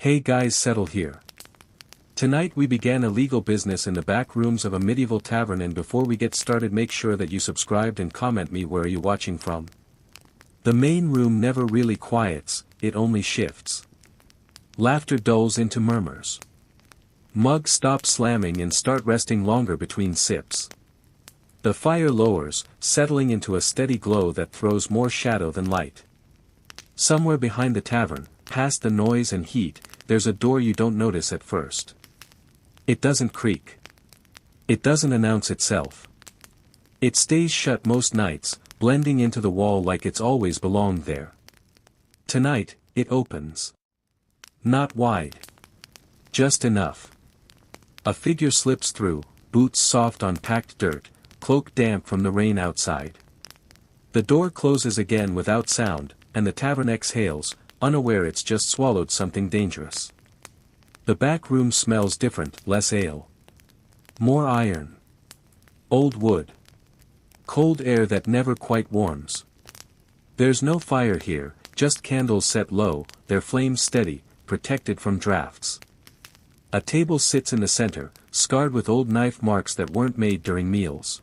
Hey guys, settle here. Tonight we began illegal business in the back rooms of a medieval tavern, and before we get started make sure that you subscribed and comment me where are you watching from. The main room never really quiets, it only shifts. Laughter dulls into murmurs. Mugs stop slamming and start resting longer between sips. The fire lowers, settling into a steady glow that throws more shadow than light. Somewhere behind the tavern, past the noise and heat, there's a door you don't notice at first. It doesn't creak. It doesn't announce itself. It stays shut most nights, blending into the wall like it's always belonged there. Tonight, it opens. Not wide. Just enough. A figure slips through, boots soft on packed dirt, cloak damp from the rain outside. The door closes again without sound, and the tavern exhales, unaware it's just swallowed something dangerous. The back room smells different, less ale. More iron. Old wood. Cold air that never quite warms. There's no fire here, just candles set low, their flames steady, protected from drafts. A table sits in the center, scarred with old knife marks that weren't made during meals.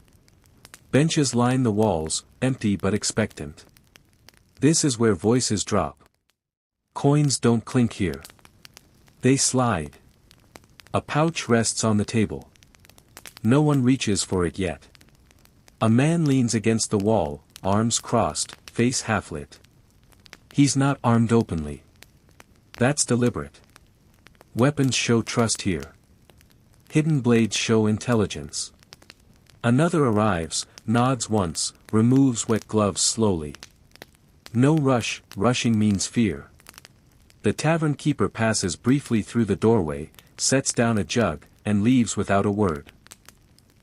Benches line the walls, empty but expectant. This is where voices drop. Coins don't clink here. They slide. A pouch rests on the table. No one reaches for it yet. A man leans against the wall, arms crossed, face half-lit. He's not armed openly. That's deliberate. Weapons show trust here. Hidden blades show intelligence. Another arrives, nods once, removes wet gloves slowly. No rush, rushing means fear. The tavern keeper passes briefly through the doorway, sets down a jug, and leaves without a word.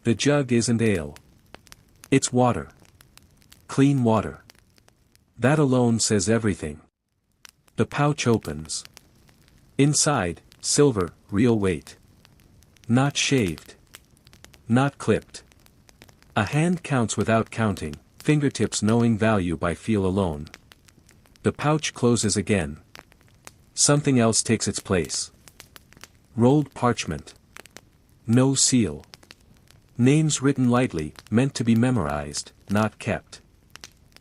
The jug isn't ale. It's water. Clean water. That alone says everything. The pouch opens. Inside, silver, real weight. Not shaved. Not clipped. A hand counts without counting, fingertips knowing value by feel alone. The pouch closes again. Something else takes its place. Rolled parchment. No seal. Names written lightly, meant to be memorized, not kept.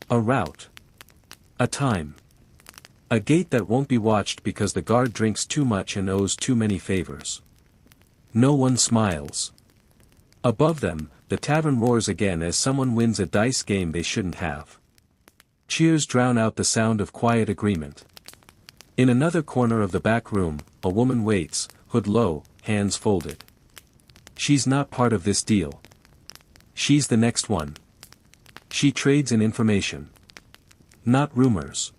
A route. A time. A gate that won't be watched because the guard drinks too much and owes too many favors. No one smiles. Above them, the tavern roars again as someone wins a dice game they shouldn't have. Cheers drown out the sound of quiet agreement. In another corner of the back room, a woman waits, hood low, hands folded. She's not part of this deal. She's the next one. She trades in information. Not rumors.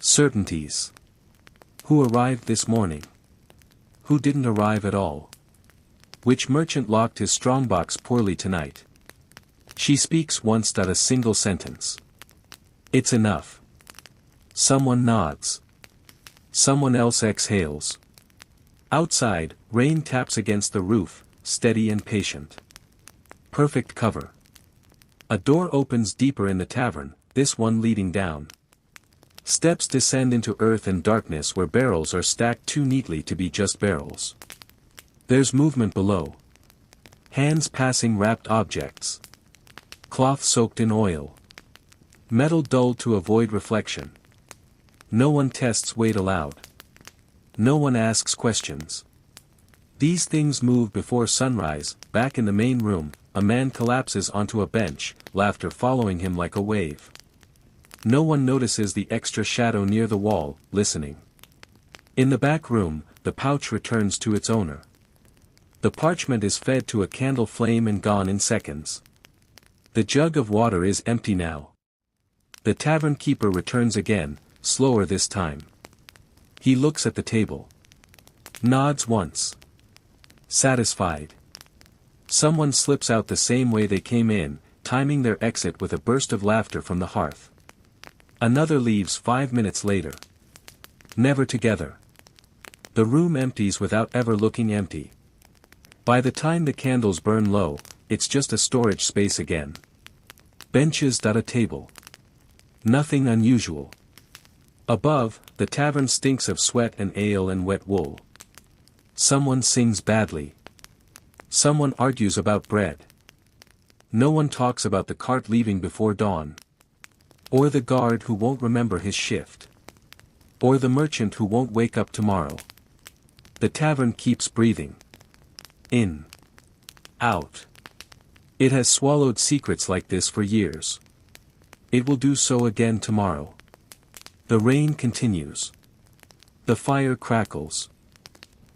Certainties. Who arrived this morning? Who didn't arrive at all? Which merchant locked his strongbox poorly tonight? She speaks once, not a single sentence. It's enough. Someone nods. Someone else exhales. Outside, rain taps against the roof, steady and patient. Perfect cover. A door opens deeper in the tavern, this one leading down. Steps descend into earth and darkness where barrels are stacked too neatly to be just barrels. There's movement below. Hands passing wrapped objects. Cloth soaked in oil. Metal dulled to avoid reflection. No one tests weight aloud. No one asks questions. These things move before sunrise. Back in the main room, a man collapses onto a bench, laughter following him like a wave. No one notices the extra shadow near the wall, listening. In the back room, the pouch returns to its owner. The parchment is fed to a candle flame and gone in seconds. The jug of water is empty now. The tavern keeper returns again, slower this time. He looks at the table. Nods once. Satisfied. Someone slips out the same way they came in, timing their exit with a burst of laughter from the hearth. Another leaves 5 minutes later. Never together. The room empties without ever looking empty. By the time the candles burn low, it's just a storage space again. Benches. A table. Nothing unusual. Above, The tavern stinks of sweat and ale and wet wool. Someone sings badly. Someone argues about bread. No one talks about the cart leaving before dawn. Or the guard who won't remember his shift. Or the merchant who won't wake up tomorrow. The tavern keeps breathing. In. Out. It has swallowed secrets like this for years. It will do so again tomorrow. The rain continues. The fire crackles.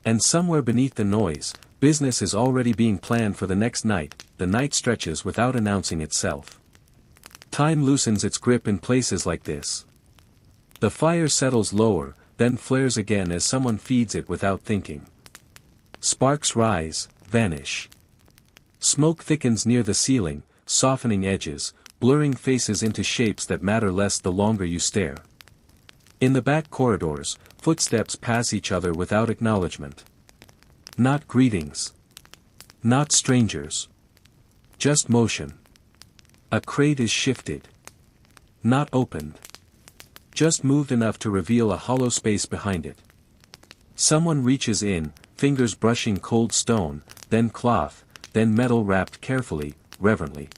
And somewhere beneath the noise, business is already being planned for the next night. The night stretches without announcing itself. Time loosens its grip in places like this. The fire settles lower, then flares again as someone feeds it without thinking. Sparks rise, vanish. Smoke thickens near the ceiling, softening edges, blurring faces into shapes that matter less the longer you stare. In the back corridors, footsteps pass each other without acknowledgement. Not greetings. Not strangers. Just motion. A crate is shifted. Not opened. Just moved enough to reveal a hollow space behind it. Someone reaches in, fingers brushing cold stone, then cloth, then metal wrapped carefully, reverently.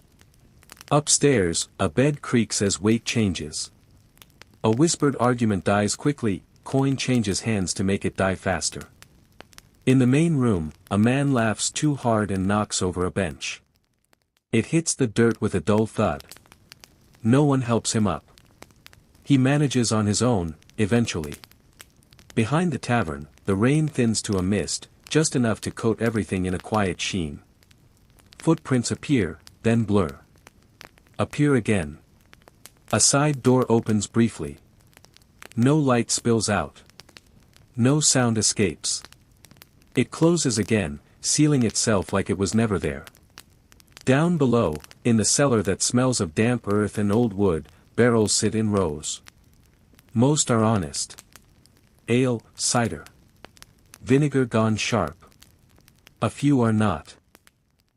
Upstairs, a bed creaks as weight changes. A whispered argument dies quickly, coin changes hands to make it die faster. In the main room, a man laughs too hard and knocks over a bench. It hits the dirt with a dull thud. No one helps him up. He manages on his own, eventually. Behind the tavern, the rain thins to a mist, just enough to coat everything in a quiet sheen. Footprints appear, then blur. Appear again. A side door opens briefly. No light spills out. No sound escapes. It closes again, sealing itself like it was never there. Down below, in the cellar that smells of damp earth and old wood, barrels sit in rows. Most are honest. Ale, cider. Vinegar gone sharp. A few are not.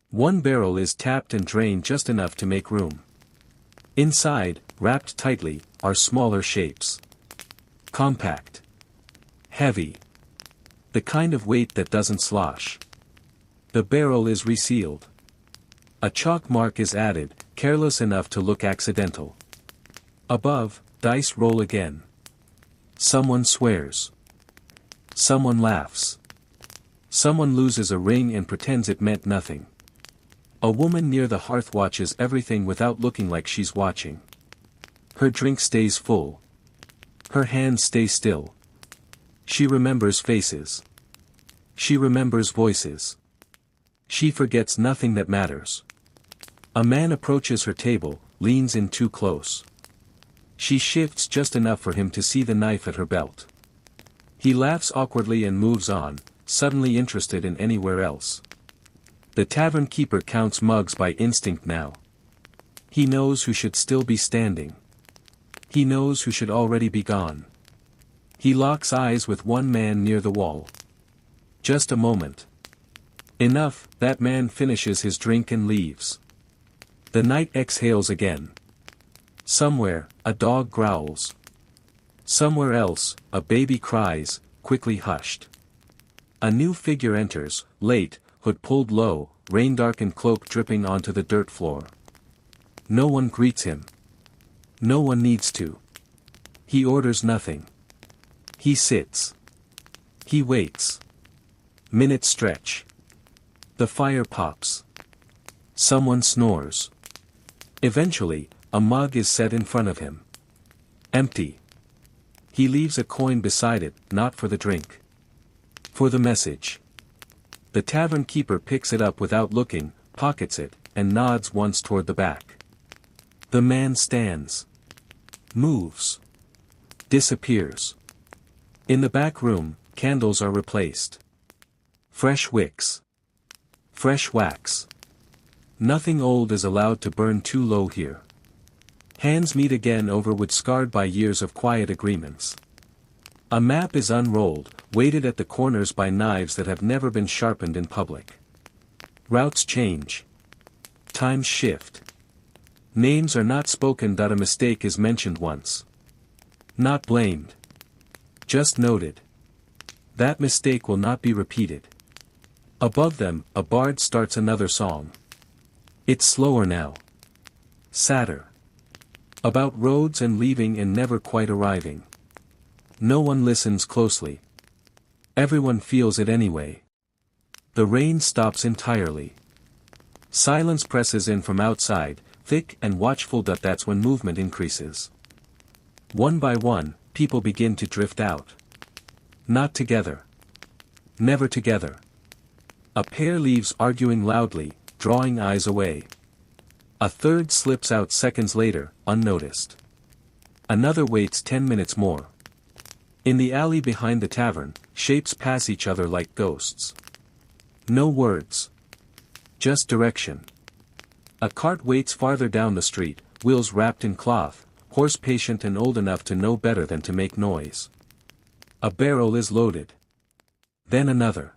One barrel is tapped and drained just enough to make room. Inside, wrapped tightly, are smaller shapes. Compact. Heavy. The kind of weight that doesn't slosh. The barrel is resealed. A chalk mark is added, careless enough to look accidental. Above, dice roll again. Someone swears. Someone laughs. Someone loses a ring and pretends it meant nothing. A woman near the hearth watches everything without looking like she's watching. Her drink stays full. Her hands stay still. She remembers faces. She remembers voices. She forgets nothing that matters. A man approaches her table, leans in too close. She shifts just enough for him to see the knife at her belt. He laughs awkwardly and moves on, suddenly interested in anywhere else. The tavern keeper counts mugs by instinct now. He knows who should still be standing. He knows who should already be gone. He locks eyes with one man near the wall. Just a moment. Enough, that man finishes his drink and leaves. The night exhales again. Somewhere, a dog growls. Somewhere else, a baby cries, quickly hushed. A new figure enters, late, hood pulled low, rain-darkened cloak dripping onto the dirt floor. No one greets him. No one needs to. He orders nothing. He sits. He waits. Minutes stretch. The fire pops. Someone snores. Eventually, a mug is set in front of him. Empty. He leaves a coin beside it, not for the drink. For the message. The tavern keeper picks it up without looking, pockets it, and nods once toward the back. The man stands. Moves. Disappears. In the back room, candles are replaced. Fresh wicks. Fresh wax. Nothing old is allowed to burn too low here. Hands meet again over wood scarred by years of quiet agreements. A map is unrolled, weighted at the corners by knives that have never been sharpened in public. Routes change. Times shift. Names are not spoken. A mistake is mentioned once. Not blamed. Just noted. That mistake will not be repeated. Above them, a bard starts another song. It's slower now. Sadder. About roads and leaving and never quite arriving. No one listens closely. Everyone feels it anyway. The rain stops entirely. Silence presses in from outside, thick and watchful. That's when movement increases. One by one, people begin to drift out. Not together. Never together. A pair leaves arguing loudly, drawing eyes away. A third slips out seconds later, unnoticed. Another waits 10 minutes more. In the alley behind the tavern, shapes pass each other like ghosts. No words. Just direction. A cart waits farther down the street, wheels wrapped in cloth, horse patient and old enough to know better than to make noise. A barrel is loaded. Then another.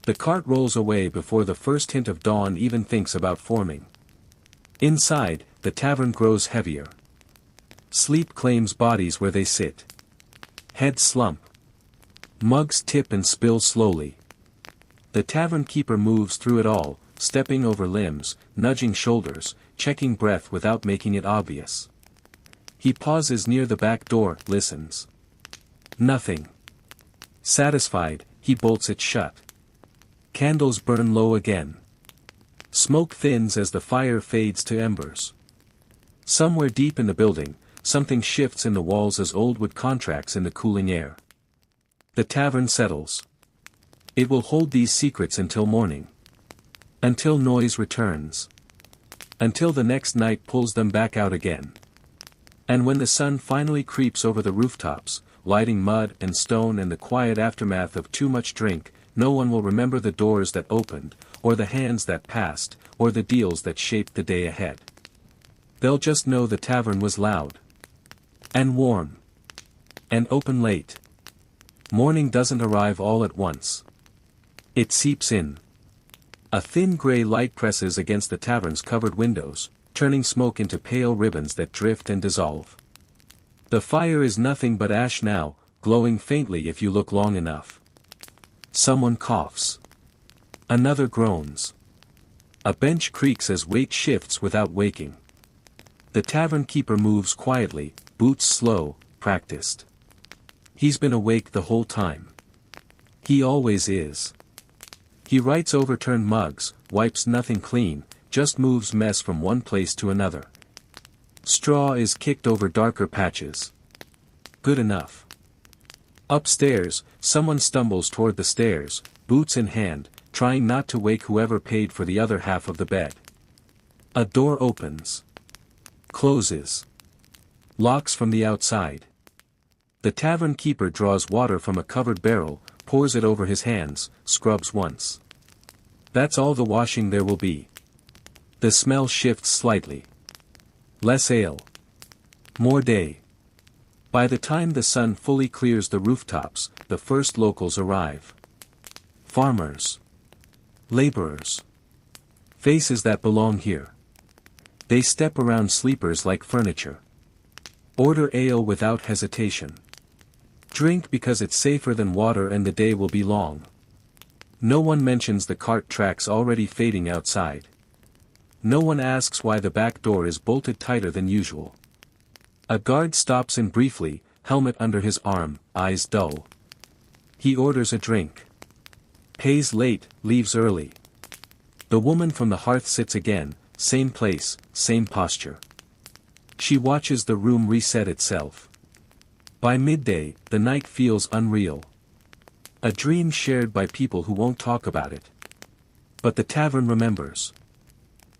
The cart rolls away before the first hint of dawn even thinks about forming. Inside, the tavern grows heavier. Sleep claims bodies where they sit. Heads slump. Mugs tip and spill slowly. The tavern keeper moves through it all, stepping over limbs, nudging shoulders, checking breath without making it obvious. He pauses near the back door, listens. Nothing. Satisfied, he bolts it shut. Candles burn low again. Smoke thins as the fire fades to embers. Somewhere deep in the building, something shifts in the walls as old wood contracts in the cooling air. The tavern settles. It will hold these secrets until morning. Until noise returns. Until the next night pulls them back out again. And when the sun finally creeps over the rooftops, lighting mud and stone and the quiet aftermath of too much drink, no one will remember the doors that opened, or the hands that passed, or the deals that shaped the day ahead. They'll just know the tavern was loud. And warm. And open late. Morning doesn't arrive all at once. It seeps in. A thin gray light presses against the tavern's covered windows, turning smoke into pale ribbons that drift and dissolve. The fire is nothing but ash now, glowing faintly if you look long enough. Someone coughs. Another groans. A bench creaks as weight shifts without waking. The tavern keeper moves quietly, boots slow, practiced. He's been awake the whole time. He always is. He rights overturned mugs, wipes nothing clean, just moves mess from one place to another. Straw is kicked over darker patches. Good enough. Upstairs, someone stumbles toward the stairs, boots in hand, trying not to wake whoever paid for the other half of the bed. A door opens. Closes. Locks from the outside. The tavern keeper draws water from a covered barrel, pours it over his hands, scrubs once. That's all the washing there will be. The smell shifts slightly. Less ale. More day. By the time the sun fully clears the rooftops, the first locals arrive. Farmers. Laborers. Faces that belong here. They step around sleepers like furniture. Order ale without hesitation. Drink because it's safer than water and the day will be long. No one mentions the cart tracks already fading outside. No one asks why the back door is bolted tighter than usual. A guard stops in briefly, helmet under his arm, eyes dull. He orders a drink. Pays late, leaves early. The woman from the hearth sits again, same place, same posture. She watches the room reset itself. By midday, the night feels unreal. A dream shared by people who won't talk about it. But the tavern remembers.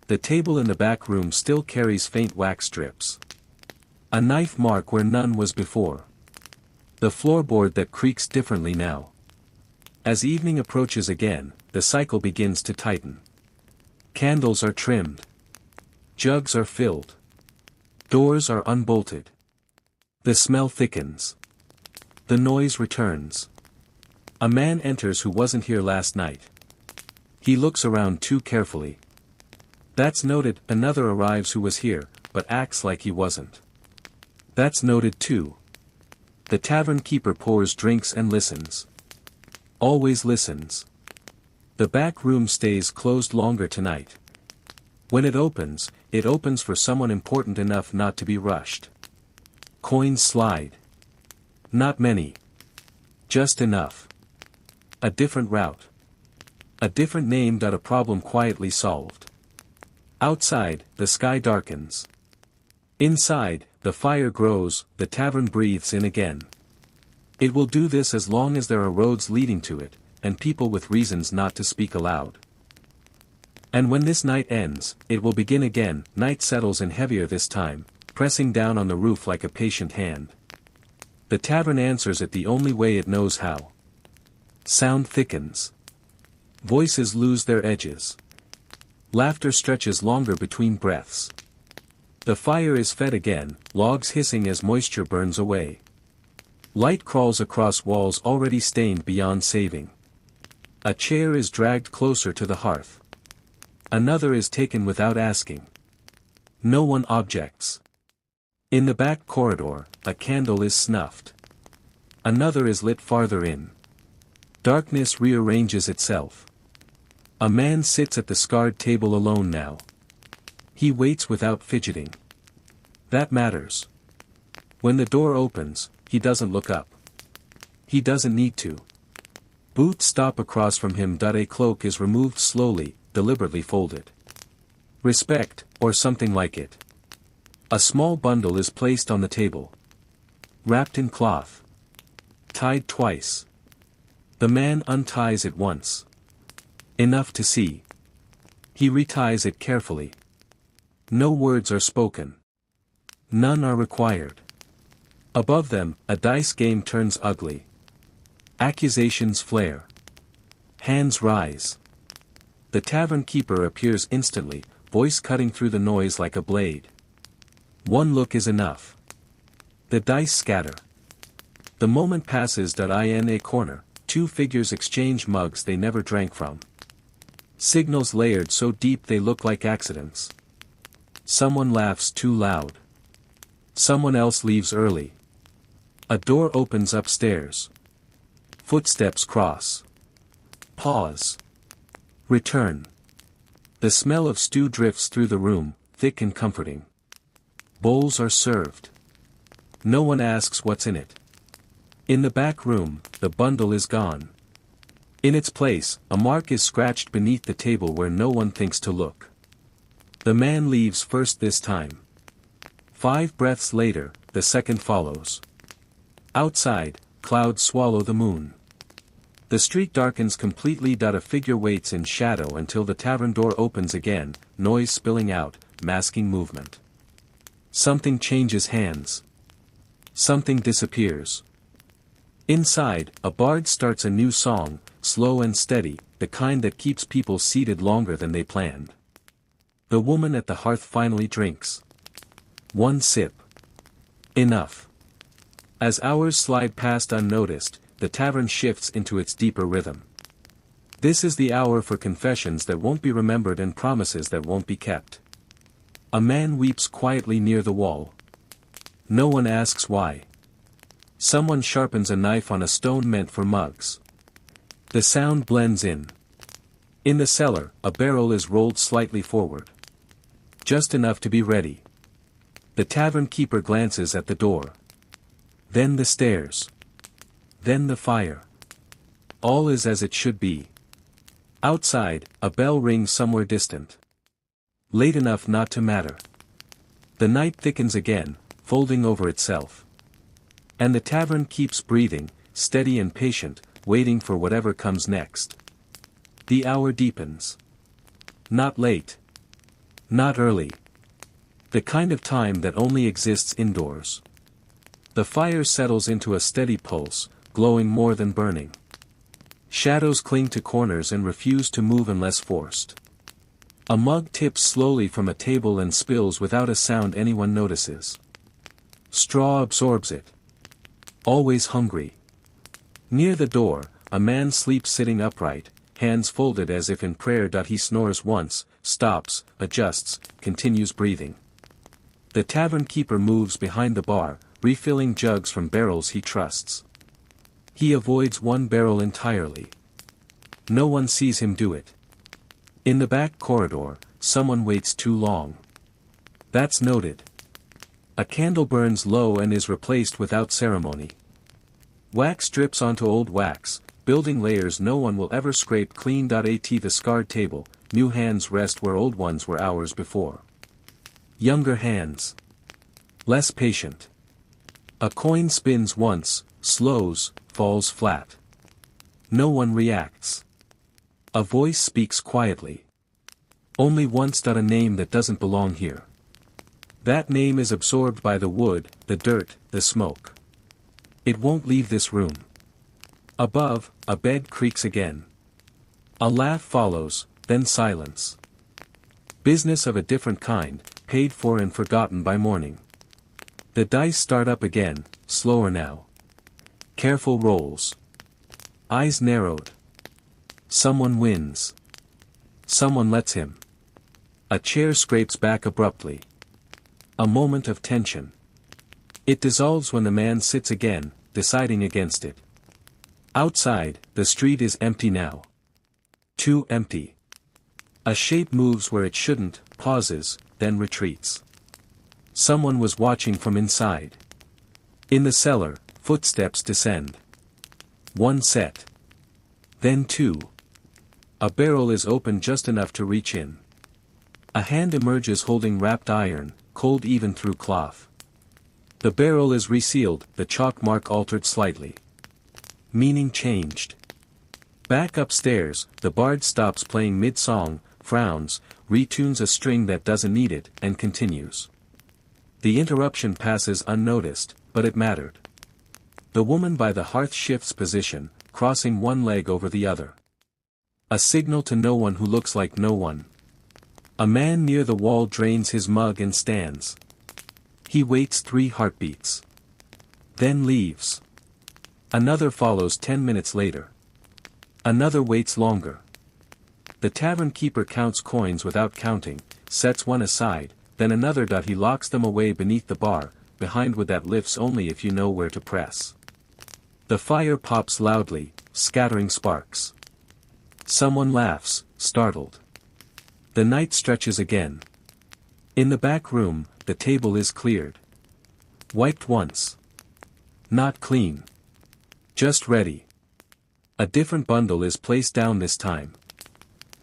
The table in the back room still carries faint wax strips. A knife mark where none was before. The floorboard that creaks differently now. As evening approaches again, the cycle begins to tighten. Candles are trimmed. Jugs are filled. Doors are unbolted. The smell thickens. The noise returns. A man enters who wasn't here last night. He looks around too carefully. That's noted. Another arrives who was here, but acts like he wasn't. That's noted too. The tavern keeper pours drinks and listens. Always listens. The back room stays closed longer tonight. When it opens for someone important enough not to be rushed. Coins slide. Not many. Just enough. A different route. A different name. A problem quietly solved. Outside, the sky darkens. Inside, the fire grows, the tavern breathes in again. It will do this as long as there are roads leading to it, and people with reasons not to speak aloud. And when this night ends, it will begin again. Night settles in heavier this time, pressing down on the roof like a patient hand. The tavern answers it the only way it knows how. Sound thickens. Voices lose their edges. Laughter stretches longer between breaths. The fire is fed again, logs hissing as moisture burns away. Light crawls across walls already stained beyond saving. A chair is dragged closer to the hearth. Another is taken without asking. No one objects. In the back corridor, a candle is snuffed. Another is lit farther in. Darkness rearranges itself. A man sits at the scarred table alone now. He waits without fidgeting. That matters. When the door opens, he doesn't look up. He doesn't need to. Boots stop across from him. A cloak is removed slowly, deliberately folded. Respect, or something like it. A small bundle is placed on the table. Wrapped in cloth. Tied twice. The man unties it once. Enough to see. He reties it carefully. No words are spoken. None are required. Above them, a dice game turns ugly. Accusations flare. Hands rise. The tavern keeper appears instantly, voice cutting through the noise like a blade. One look is enough. The dice scatter. The moment passes. In a corner, two figures exchange mugs they never drank from. Signals layered so deep they look like accidents. Someone laughs too loud. Someone else leaves early. A door opens upstairs. Footsteps cross. Pause. Return. The smell of stew drifts through the room, thick and comforting. Bowls are served. No one asks what's in it. In the back room, the bundle is gone. In its place, a mark is scratched beneath the table where no one thinks to look. The man leaves first this time. 5 breaths later, the second follows. Outside, clouds swallow the moon. The street darkens completely. A figure waits in shadow until the tavern door opens again, noise spilling out, masking movement. Something changes hands. Something disappears. Inside, a bard starts a new song, slow and steady, the kind that keeps people seated longer than they planned. The woman at the hearth finally drinks. 1 sip. Enough. As hours slide past unnoticed, the tavern shifts into its deeper rhythm. This is the hour for confessions that won't be remembered and promises that won't be kept. A man weeps quietly near the wall. No one asks why. Someone sharpens a knife on a stone meant for mugs. The sound blends in. In the cellar, a barrel is rolled slightly forward. Just enough to be ready. The tavern keeper glances at the door. Then the stairs. Then the fire. All is as it should be. Outside, a bell rings somewhere distant. Late enough not to matter. The night thickens again, folding over itself. And the tavern keeps breathing, steady and patient, waiting for whatever comes next. The hour deepens. Not late. Not early. The kind of time that only exists indoors. The fire settles into a steady pulse, glowing more than burning. Shadows cling to corners and refuse to move unless forced. A mug tips slowly from a table and spills without a sound anyone notices. Straw absorbs it. Always hungry. Near the door, a man sleeps sitting upright, hands folded as if in prayer. He snores once, stops, adjusts, continues breathing. The tavern keeper moves behind the bar, refilling jugs from barrels he trusts. He avoids one barrel entirely. No one sees him do it. In the back corridor, someone waits too long. That's noted. A candle burns low and is replaced without ceremony. Wax drips onto old wax, building layers no one will ever scrape clean. At the scarred table, new hands rest where old ones were hours before. Younger hands. Less patient. A coin spins once, slows, falls flat. No one reacts. A voice speaks quietly. Only once. A name that doesn't belong here. That name is absorbed by the wood, the dirt, the smoke. It won't leave this room. Above, a bed creaks again. A laugh follows, then silence. Business of a different kind, paid for and forgotten by morning. The dice start up again, slower now. Careful rolls. Eyes narrowed. Someone wins. Someone lets him. A chair scrapes back abruptly. A moment of tension. It dissolves when the man sits again, deciding against it. Outside, the street is empty now. Too empty. A shape moves where it shouldn't, pauses, then retreats. Someone was watching from inside. In the cellar, footsteps descend. One set. Then two. A barrel is open just enough to reach in. A hand emerges holding wrapped iron, cold even through cloth. The barrel is resealed, the chalk mark altered slightly. Meaning changed. Back upstairs, the bard stops playing mid-song, frowns, retunes a string that doesn't need it, and continues. The interruption passes unnoticed, but it mattered. The woman by the hearth shifts position, crossing one leg over the other. A signal to no one who looks like no one. A man near the wall drains his mug and stands. He waits 3 heartbeats. Then leaves. Another follows 10 minutes later. Another waits longer. The tavern keeper counts coins without counting, sets one aside, then another. He locks them away beneath the bar, behind wood that lifts only if you know where to press. The fire pops loudly, scattering sparks. Someone laughs, startled. The night stretches again. In the back room, the table is cleared. Wiped once. Not clean. Just ready. A different bundle is placed down this time.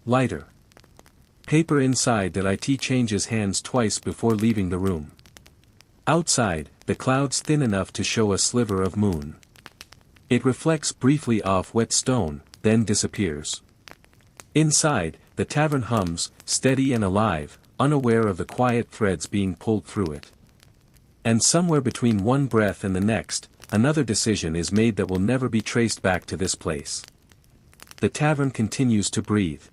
Lighter. Paper inside. That it changes hands twice before leaving the room. Outside, the clouds thin enough to show a sliver of moon. It reflects briefly off wet stone, then disappears. Inside, the tavern hums, steady and alive, unaware of the quiet threads being pulled through it. And somewhere between one breath and the next, another decision is made that will never be traced back to this place. The tavern continues to breathe.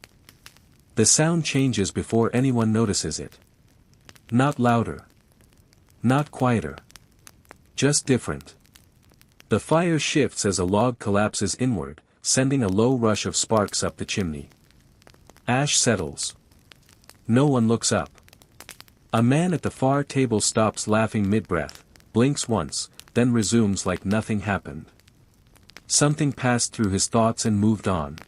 The sound changes before anyone notices it. Not louder. Not quieter. Just different. The fire shifts as a log collapses inward, sending a low rush of sparks up the chimney. Ash settles. No one looks up. A man at the far table stops laughing mid-breath, blinks once, then resumes like nothing happened. Something passed through his thoughts and moved on.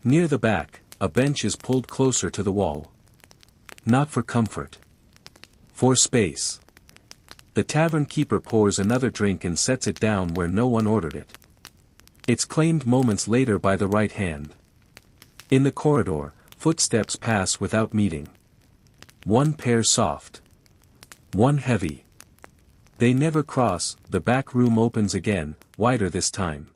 Near the back, a bench is pulled closer to the wall. Not for comfort. For space. The tavern keeper pours another drink and sets it down where no one ordered it. It's claimed moments later by the right hand. In the corridor, footsteps pass without meeting. One pair soft. One heavy. They never cross. The back room opens again, wider this time.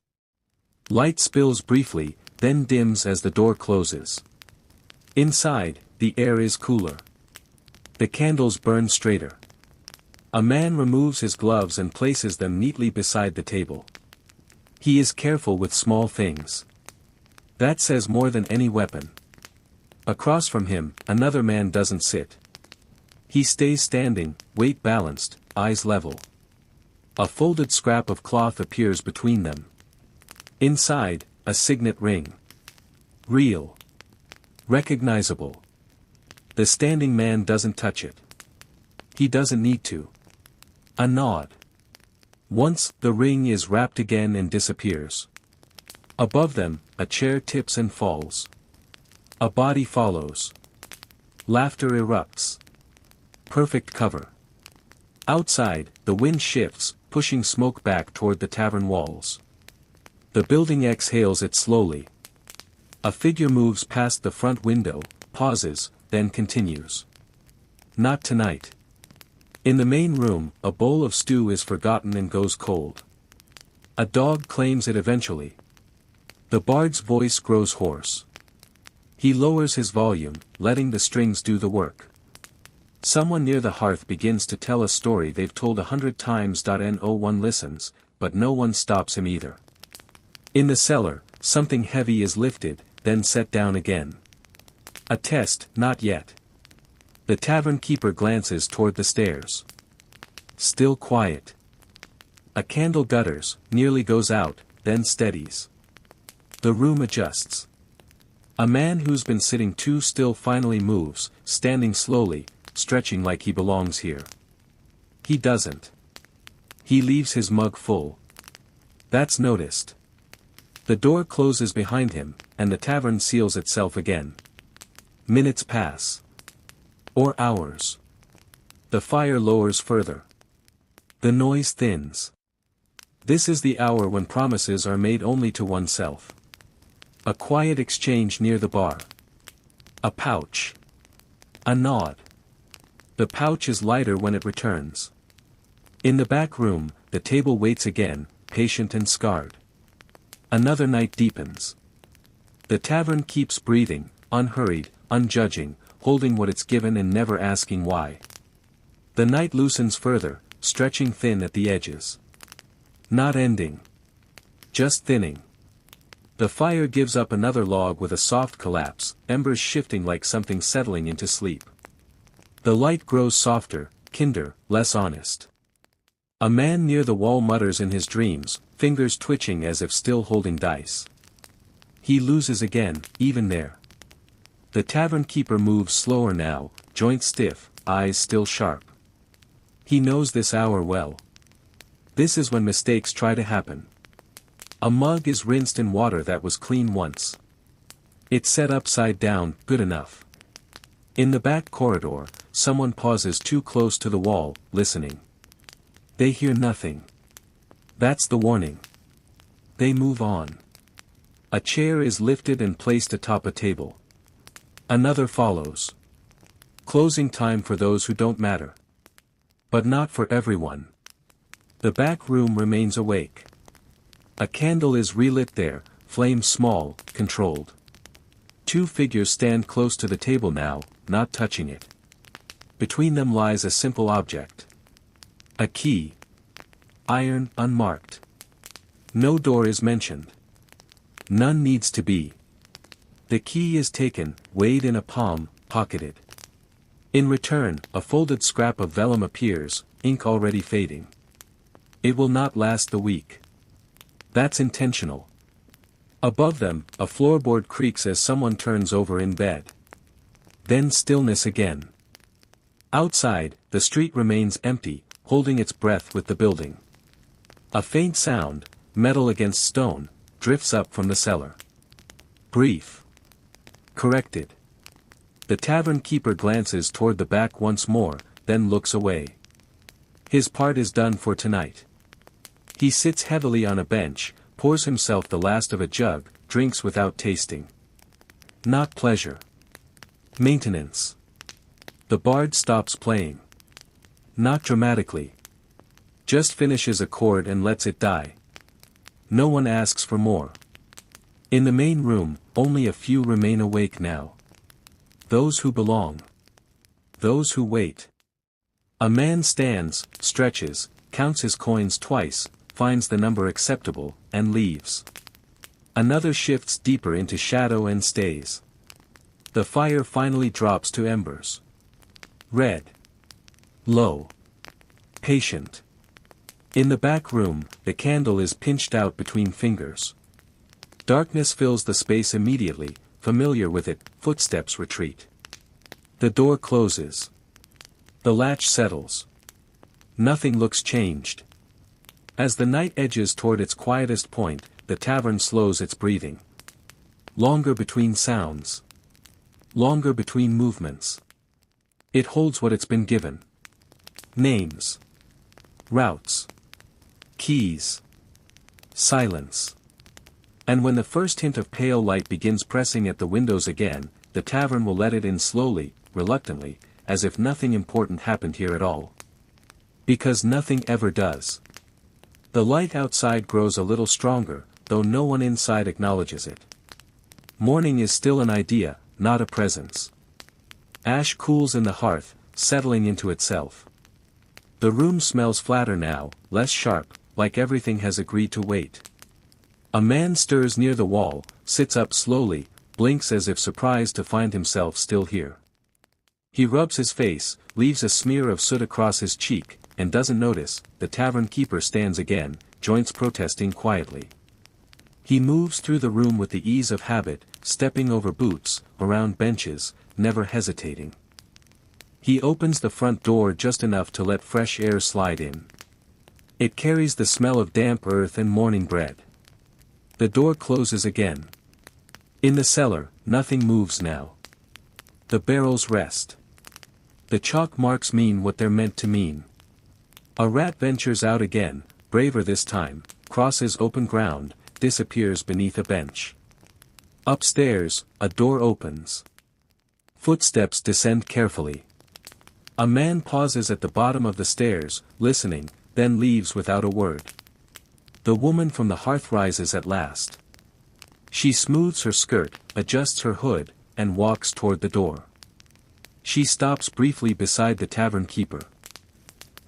Light spills briefly, then dims as the door closes. Inside, the air is cooler. The candles burn straighter. A man removes his gloves and places them neatly beside the table. He is careful with small things. That says more than any weapon. Across from him, another man doesn't sit. He stays standing, weight balanced, eyes level. A folded scrap of cloth appears between them. Inside, a signet ring. Real. Recognizable. The standing man doesn't touch it. He doesn't need to. A nod. Once, the ring is wrapped again and disappears. Above them, a chair tips and falls. A body follows. Laughter erupts. Perfect cover. Outside, the wind shifts, pushing smoke back toward the tavern walls. The building exhales it slowly. A figure moves past the front window, pauses, then continues. Not tonight. In the main room, a bowl of stew is forgotten and goes cold. A dog claims it eventually. The bard's voice grows hoarse. He lowers his volume, letting the strings do the work. Someone near the hearth begins to tell a story they've told 100 times. No one listens, but no one stops him either. In the cellar, something heavy is lifted, then set down again. A test, not yet. The tavern keeper glances toward the stairs. Still quiet. A candle gutters, nearly goes out, then steadies. The room adjusts. A man who's been sitting too still finally moves, standing slowly, stretching like he belongs here. He doesn't. He leaves his mug full. That's noticed. The door closes behind him, and the tavern seals itself again. Minutes pass. Or hours. The fire lowers further. The noise thins. This is the hour when promises are made only to oneself. A quiet exchange near the bar. A pouch. A nod. The pouch is lighter when it returns. In the back room, the table waits again, patient and scarred. Another night deepens. The tavern keeps breathing, unhurried, unjudging, holding what it's given and never asking why. The night loosens further, stretching thin at the edges. Not ending. Just thinning. The fire gives up another log with a soft collapse, embers shifting like something settling into sleep. The light grows softer, kinder, less honest. A man near the wall mutters in his dreams, fingers twitching as if still holding dice. He loses again, even there. The tavern keeper moves slower now, joints stiff, eyes still sharp. He knows this hour well. This is when mistakes try to happen. A mug is rinsed in water that was clean once. It's set upside down, good enough. In the back corridor, someone pauses too close to the wall, listening. They hear nothing. That's the warning. They move on. A chair is lifted and placed atop a table. Another follows. Closing time for those who don't matter. But not for everyone. The back room remains awake. A candle is relit there, flame small, controlled. Two figures stand close to the table now, not touching it. Between them lies a simple object. A key. Iron, unmarked. No door is mentioned. None needs to be. The key is taken, weighed in a palm, pocketed. In return, a folded scrap of vellum appears, ink already fading. It will not last the week. That's intentional. Above them, a floorboard creaks as someone turns over in bed. Then stillness again. Outside, the street remains empty, holding its breath with the building. A faint sound, metal against stone, drifts up from the cellar. Brief. Corrected. The tavern keeper glances toward the back once more, then looks away. His part is done for tonight. He sits heavily on a bench, pours himself the last of a jug, drinks without tasting. Not pleasure. Maintenance. The bard stops playing. Not dramatically. Just finishes a chord and lets it die. No one asks for more. In the main room, only a few remain awake now. Those who belong. Those who wait. A man stands, stretches, counts his coins twice, finds the number acceptable, and leaves. Another shifts deeper into shadow and stays. The fire finally drops to embers. Red. Low. Patient. In the back room, the candle is pinched out between fingers. Darkness fills the space immediately, familiar with it, footsteps retreat. The door closes. The latch settles. Nothing looks changed. As the night edges toward its quietest point, the tavern slows its breathing. Longer between sounds. Longer between movements. It holds what it's been given. Names. Routes. Keys. Silence. And when the first hint of pale light begins pressing at the windows again, the tavern will let it in slowly, reluctantly, as if nothing important happened here at all. Because nothing ever does. The light outside grows a little stronger, though no one inside acknowledges it. Morning is still an idea, not a presence. Ash cools in the hearth, settling into itself. The room smells flatter now, less sharp, like everything has agreed to wait. A man stirs near the wall, sits up slowly, blinks as if surprised to find himself still here. He rubs his face, leaves a smear of soot across his cheek, and doesn't notice. The tavern keeper stands again, joints protesting quietly. He moves through the room with the ease of habit, stepping over boots, around benches, never hesitating. He opens the front door just enough to let fresh air slide in. It carries the smell of damp earth and morning bread. The door closes again. In the cellar, nothing moves now. The barrels rest. The chalk marks mean what they're meant to mean. A rat ventures out again, braver this time, crosses open ground, disappears beneath a bench. Upstairs, a door opens. Footsteps descend carefully. A man pauses at the bottom of the stairs, listening, then leaves without a word. The woman from the hearth rises at last. She smooths her skirt, adjusts her hood, and walks toward the door. She stops briefly beside the tavern keeper.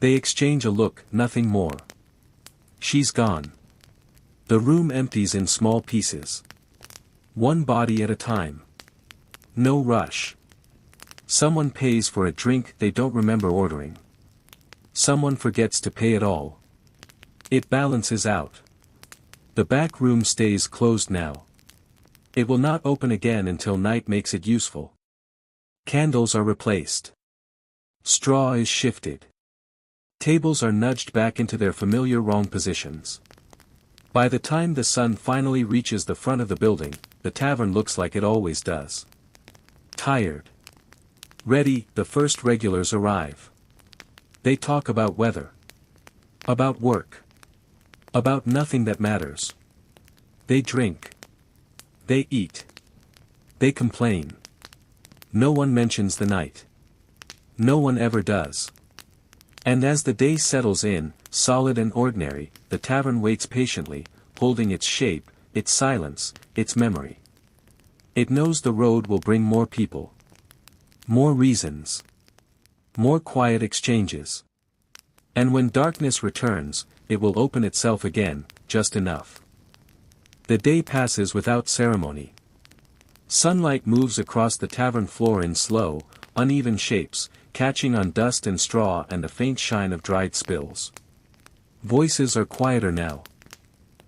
They exchange a look, nothing more. She's gone. The room empties in small pieces. One body at a time. No rush. Someone pays for a drink they don't remember ordering. Someone forgets to pay at all. It balances out. The back room stays closed now. It will not open again until night makes it useful. Candles are replaced. Straw is shifted. Tables are nudged back into their familiar wrong positions. By the time the sun finally reaches the front of the building, the tavern looks like it always does. Tired. Ready, the first regulars arrive. They talk about weather. About work. About nothing that matters. They drink. They eat. They complain. No one mentions the night. No one ever does. And as the day settles in, solid and ordinary, the tavern waits patiently, holding its shape, its silence, its memory. It knows the road will bring more people. More reasons. More quiet exchanges. And when darkness returns, it will open itself again, just enough. The day passes without ceremony. Sunlight moves across the tavern floor in slow, uneven shapes, catching on dust and straw and the faint shine of dried spills. Voices are quieter now.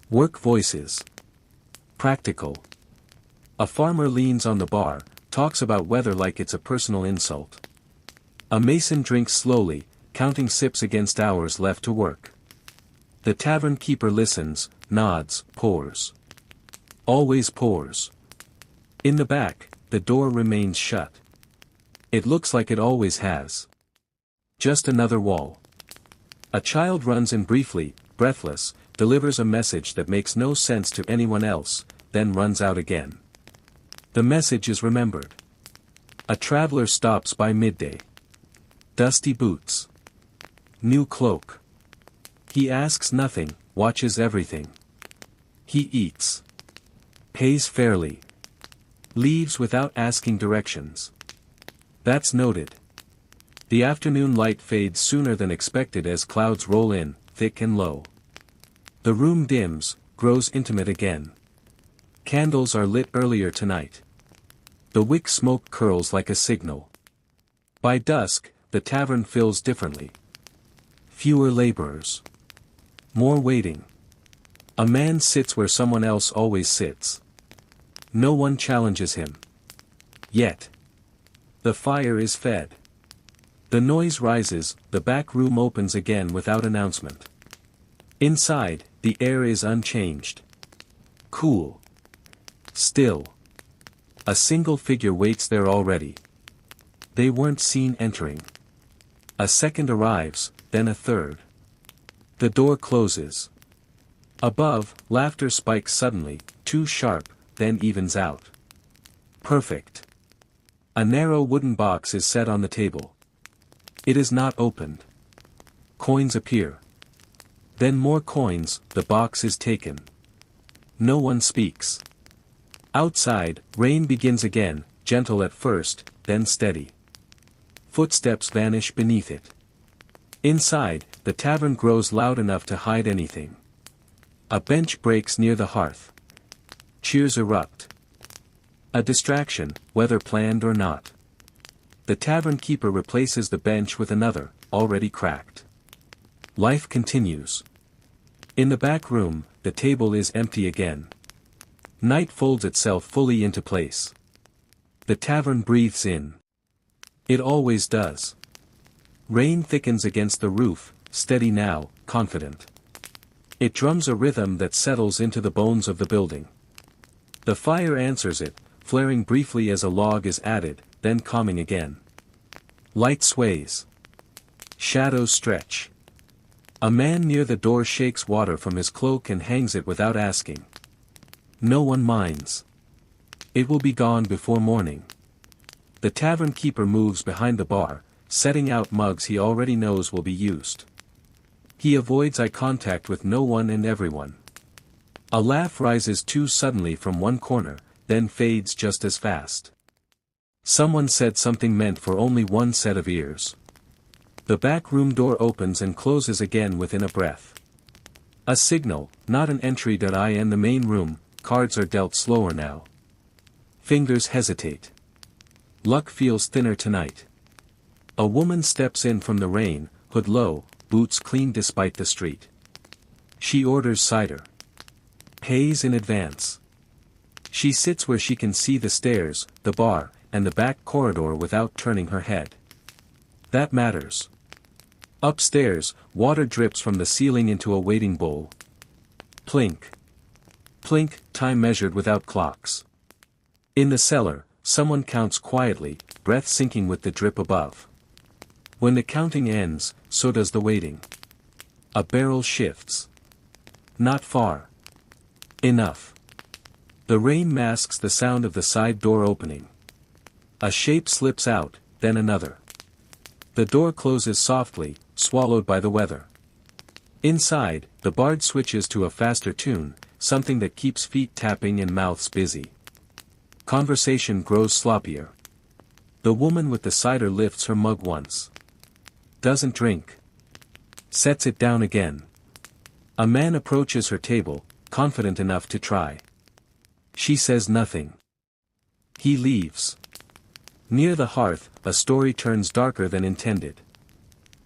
Work voices. Practical. A farmer leans on the bar, talks about weather like it's a personal insult. A mason drinks slowly, counting sips against hours left to work. The tavern keeper listens, nods, pours. Always pours. In the back, the door remains shut. It looks like it always has. Just another wall. A child runs in briefly, breathless, delivers a message that makes no sense to anyone else, then runs out again. The message is remembered. A traveler stops by midday. Dusty boots. New cloak. He asks nothing, watches everything. He eats. Pays fairly. Leaves without asking directions. That's noted. The afternoon light fades sooner than expected as clouds roll in, thick and low. The room dims, grows intimate again. Candles are lit earlier tonight. The wick smoke curls like a signal. By dusk, the tavern fills differently. Fewer laborers. More waiting. A man sits where someone else always sits. No one challenges him. Yet. The fire is fed. The noise rises, the back room opens again without announcement. Inside, the air is unchanged. Cool. Still. A single figure waits there already. They weren't seen entering. A second arrives, then a third. The door closes. Above, laughter spikes suddenly, too sharp, then evens out. Perfect. A narrow wooden box is set on the table. It is not opened. Coins appear. Then more coins, the box is taken. No one speaks. Outside, rain begins again, gentle at first, then steady. Footsteps vanish beneath it. Inside, the tavern grows loud enough to hide anything. A bench breaks near the hearth. Cheers erupt. A distraction, whether planned or not. The tavern keeper replaces the bench with another, already cracked. Life continues. In the back room, the table is empty again. Night folds itself fully into place. The tavern breathes in. It always does. Rain thickens against the roof, steady now, confident. It drums a rhythm that settles into the bones of the building. The fire answers it, flaring briefly as a log is added, then calming again. Light sways. Shadows stretch. A man near the door shakes water from his cloak and hangs it without asking. No one minds. It will be gone before morning. The tavern keeper moves behind the bar, setting out mugs he already knows will be used. He avoids eye contact with no one and everyone. A laugh rises too suddenly from one corner, then fades just as fast. Someone said something meant for only one set of ears. The back room door opens and closes again within a breath. A signal, not an entry. In the main room, cards are dealt slower now. Fingers hesitate. Luck feels thinner tonight. A woman steps in from the rain, hood low, boots clean despite the street. She orders cider. Pays in advance. She sits where she can see the stairs, the bar, and the back corridor without turning her head. That matters. Upstairs, water drips from the ceiling into a waiting bowl. Plink. Plink, time measured without clocks. In the cellar, someone counts quietly, breath sinking with the drip above. When the counting ends, so does the waiting. A barrel shifts. Not far. Enough. The rain masks the sound of the side door opening. A shape slips out, then another. The door closes softly, swallowed by the weather. Inside, the bard switches to a faster tune, something that keeps feet tapping and mouths busy. Conversation grows sloppier. The woman with the cider lifts her mug once. Doesn't drink. Sets it down again. A man approaches her table, confident enough to try. She says nothing. He leaves. Near the hearth, a story turns darker than intended.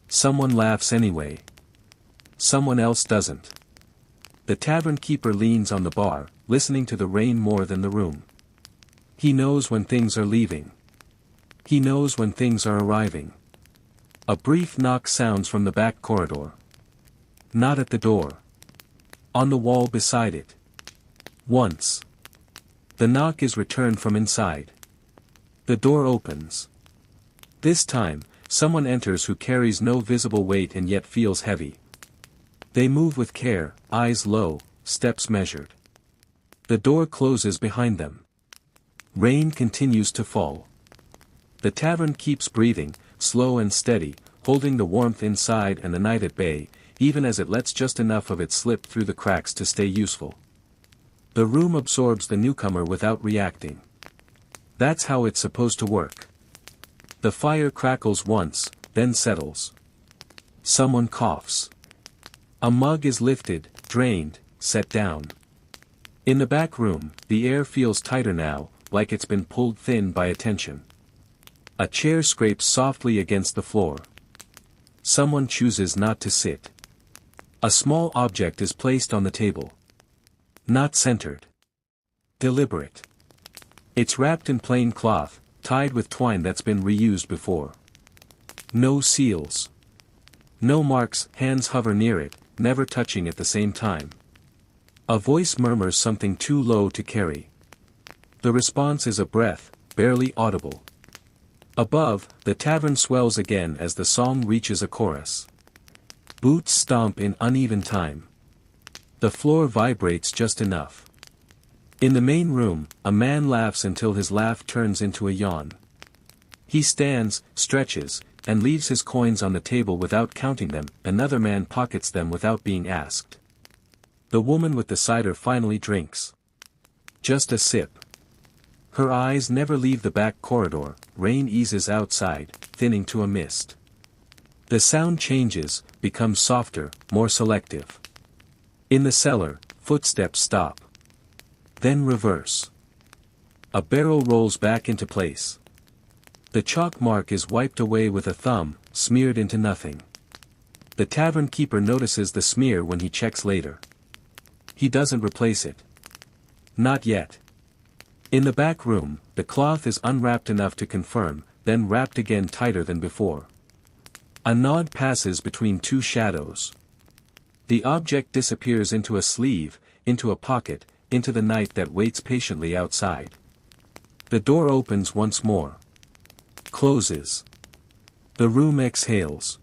Someone laughs anyway. Someone else doesn't. The tavern keeper leans on the bar, listening to the rain more than the room. He knows when things are leaving. He knows when things are arriving. A brief knock sounds from the back corridor. Not at the door. On the wall beside it. Once. The knock is returned from inside. The door opens. This time, someone enters who carries no visible weight and yet feels heavy. They move with care, eyes low, steps measured. The door closes behind them. Rain continues to fall. The tavern keeps breathing, slow and steady, holding the warmth inside and the night at bay, even as it lets just enough of it slip through the cracks to stay useful. The room absorbs the newcomer without reacting. That's how it's supposed to work. The fire crackles once, then settles. Someone coughs. A mug is lifted, drained, set down. In the back room, the air feels tighter now, like it's been pulled thin by attention. A chair scrapes softly against the floor. Someone chooses not to sit. A small object is placed on the table. Not centered. Deliberate. It's wrapped in plain cloth, tied with twine that's been reused before. No seals. No marks, hands hover near it, never touching at the same time. A voice murmurs something too low to carry. The response is a breath, barely audible. Above, the tavern swells again as the song reaches a chorus. Boots stomp in uneven time. The floor vibrates just enough. In the main room, a man laughs until his laugh turns into a yawn. He stands, stretches, and leaves his coins on the table without counting them. Another man pockets them without being asked. The woman with the cider finally drinks. Just a sip. Her eyes never leave the back corridor. Rain eases outside, thinning to a mist. The sound changes, becomes softer, more selective. In the cellar, footsteps stop. Then reverse. A barrel rolls back into place. The chalk mark is wiped away with a thumb, smeared into nothing. The tavern keeper notices the smear when he checks later. He doesn't replace it. Not yet. In the back room, the cloth is unwrapped enough to confirm, then wrapped again tighter than before. A nod passes between two shadows. The object disappears into a sleeve, into a pocket, into the night that waits patiently outside. The door opens once more. Closes. The room exhales.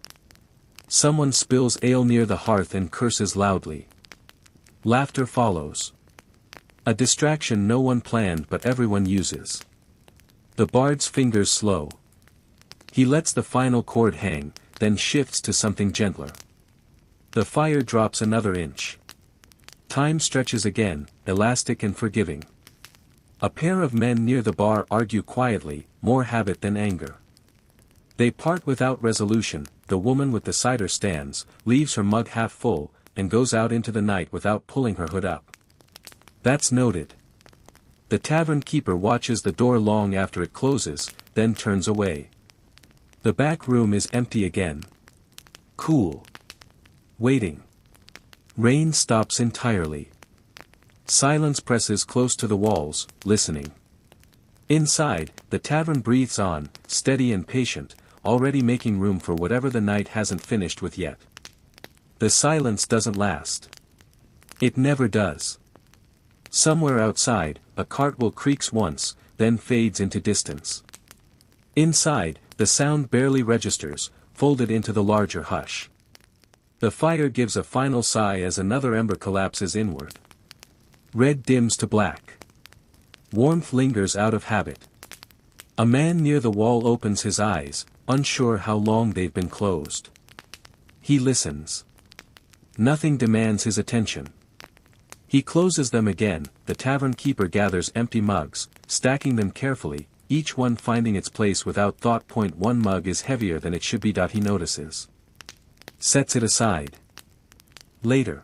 Someone spills ale near the hearth and curses loudly. Laughter follows. A distraction no one planned but everyone uses. The bard's fingers slow. He lets the final chord hang, then shifts to something gentler. The fire drops another inch. Time stretches again, elastic and forgiving. A pair of men near the bar argue quietly, more habit than anger. They part without resolution. The woman with the cider stands, leaves her mug half full, and goes out into the night without pulling her hood up. That's noted. The tavern keeper watches the door long after it closes, then turns away. The back room is empty again. Cool. Waiting. Rain stops entirely. Silence presses close to the walls, listening. Inside, the tavern breathes on, steady and patient, already making room for whatever the night hasn't finished with yet. The silence doesn't last. It never does. Somewhere outside, a cartwheel creaks once, then fades into distance. Inside, the sound barely registers, folded into the larger hush. The fire gives a final sigh as another ember collapses inward. Red dims to black. Warmth lingers out of habit. A man near the wall opens his eyes, unsure how long they've been closed. He listens. Nothing demands his attention. He closes them again. The tavern keeper gathers empty mugs, stacking them carefully, each one finding its place without thought. One mug is heavier than it should be. He notices. Sets it aside. Later.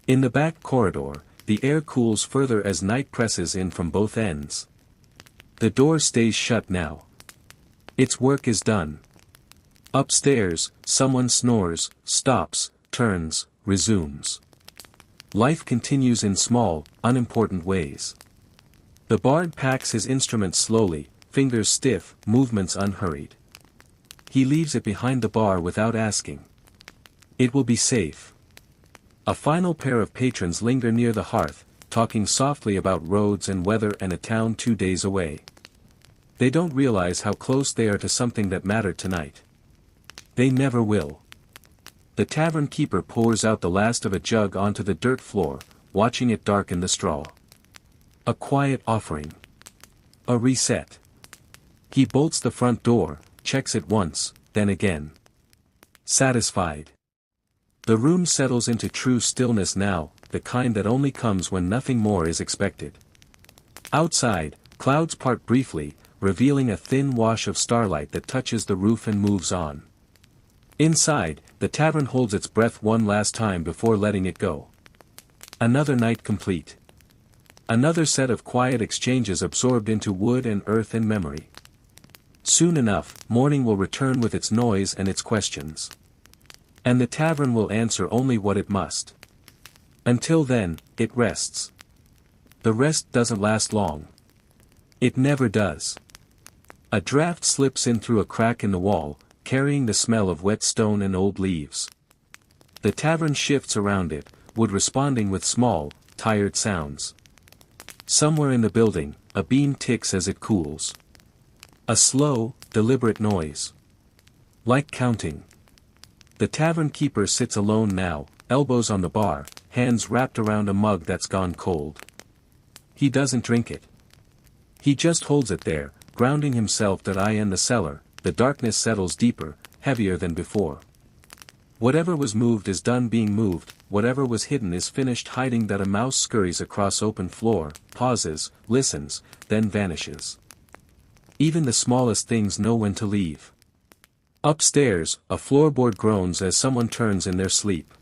In the back corridor, the air cools further as night presses in from both ends. The door stays shut now. Its work is done. Upstairs, someone snores, stops, turns, resumes. Life continues in small, unimportant ways. The bard packs his instrument slowly, fingers stiff, movements unhurried. He leaves it behind the bar without asking. It will be safe. A final pair of patrons linger near the hearth, talking softly about roads and weather and a town 2 days away. They don't realize how close they are to something that mattered tonight. They never will. The tavern keeper pours out the last of a jug onto the dirt floor, watching it darken the straw. A quiet offering. A reset. He bolts the front door, checks it once, then again. Satisfied. The room settles into true stillness now, the kind that only comes when nothing more is expected. Outside, clouds part briefly, revealing a thin wash of starlight that touches the roof and moves on. Inside, the tavern holds its breath one last time before letting it go. Another night complete. Another set of quiet exchanges absorbed into wood and earth and memory. Soon enough, morning will return with its noise and its questions. And the tavern will answer only what it must. Until then, it rests. The rest doesn't last long. It never does. A draft slips in through a crack in the wall, carrying the smell of wet stone and old leaves. The tavern shifts around it, wood responding with small, tired sounds. Somewhere in the building, a beam ticks as it cools. A slow, deliberate noise. Like counting. The tavern keeper sits alone now, elbows on the bar, hands wrapped around a mug that's gone cold. He doesn't drink it. He just holds it there, grounding himself that eye in the cellar. The darkness settles deeper, heavier than before. Whatever was moved is done being moved, whatever was hidden is finished hiding. That a mouse scurries across open floor, pauses, listens, then vanishes. Even the smallest things know when to leave. Upstairs, a floorboard groans as someone turns in their sleep.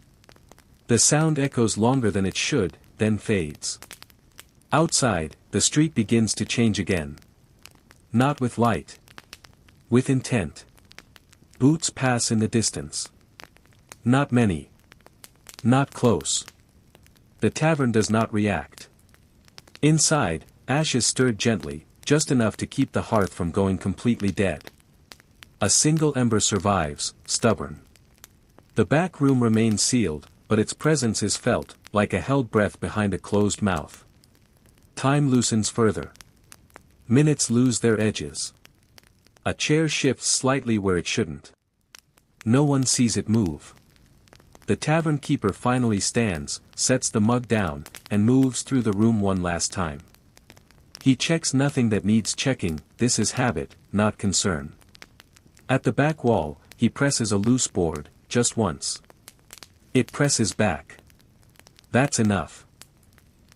The sound echoes longer than it should, then fades. Outside, the street begins to change again. Not with light. With intent. Boots pass in the distance. Not many. Not close. The tavern does not react. Inside, ashes stirred gently, just enough to keep the hearth from going completely dead. A single ember survives, stubborn. The back room remains sealed, but its presence is felt, like a held breath behind a closed mouth. Time loosens further. Minutes lose their edges. A chair shifts slightly where it shouldn't. No one sees it move. The tavern keeper finally stands, sets the mug down, and moves through the room one last time. He checks nothing that needs checking. This is habit, not concern. At the back wall, he presses a loose board, just once. It presses back. That's enough.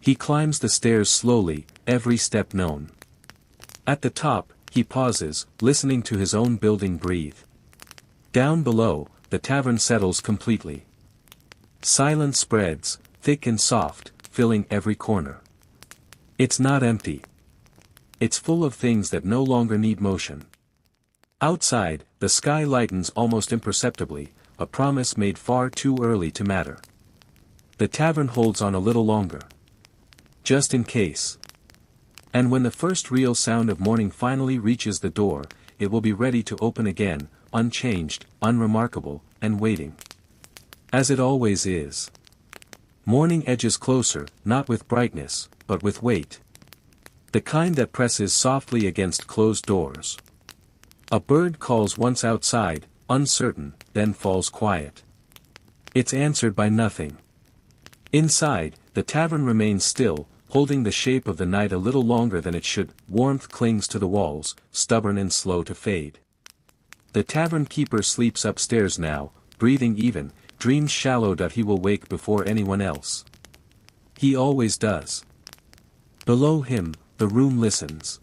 He climbs the stairs slowly, every step known. At the top, he pauses, listening to his own building breathe. Down below, the tavern settles completely. Silence spreads, thick and soft, filling every corner. It's not empty. It's full of things that no longer need motion. Outside, the sky lightens almost imperceptibly, a promise made far too early to matter. The tavern holds on a little longer. Just in case. And when the first real sound of morning finally reaches the door, it will be ready to open again, unchanged, unremarkable, and waiting. As it always is. Morning edges closer, not with brightness, but with weight. The kind that presses softly against closed doors. A bird calls once outside, uncertain, then falls quiet. It's answered by nothing. Inside, the tavern remains still, holding the shape of the night a little longer than it should. Warmth clings to the walls, stubborn and slow to fade. The tavern keeper sleeps upstairs now, breathing even, dreams shallow that he will wake before anyone else. He always does. Below him, the room listens.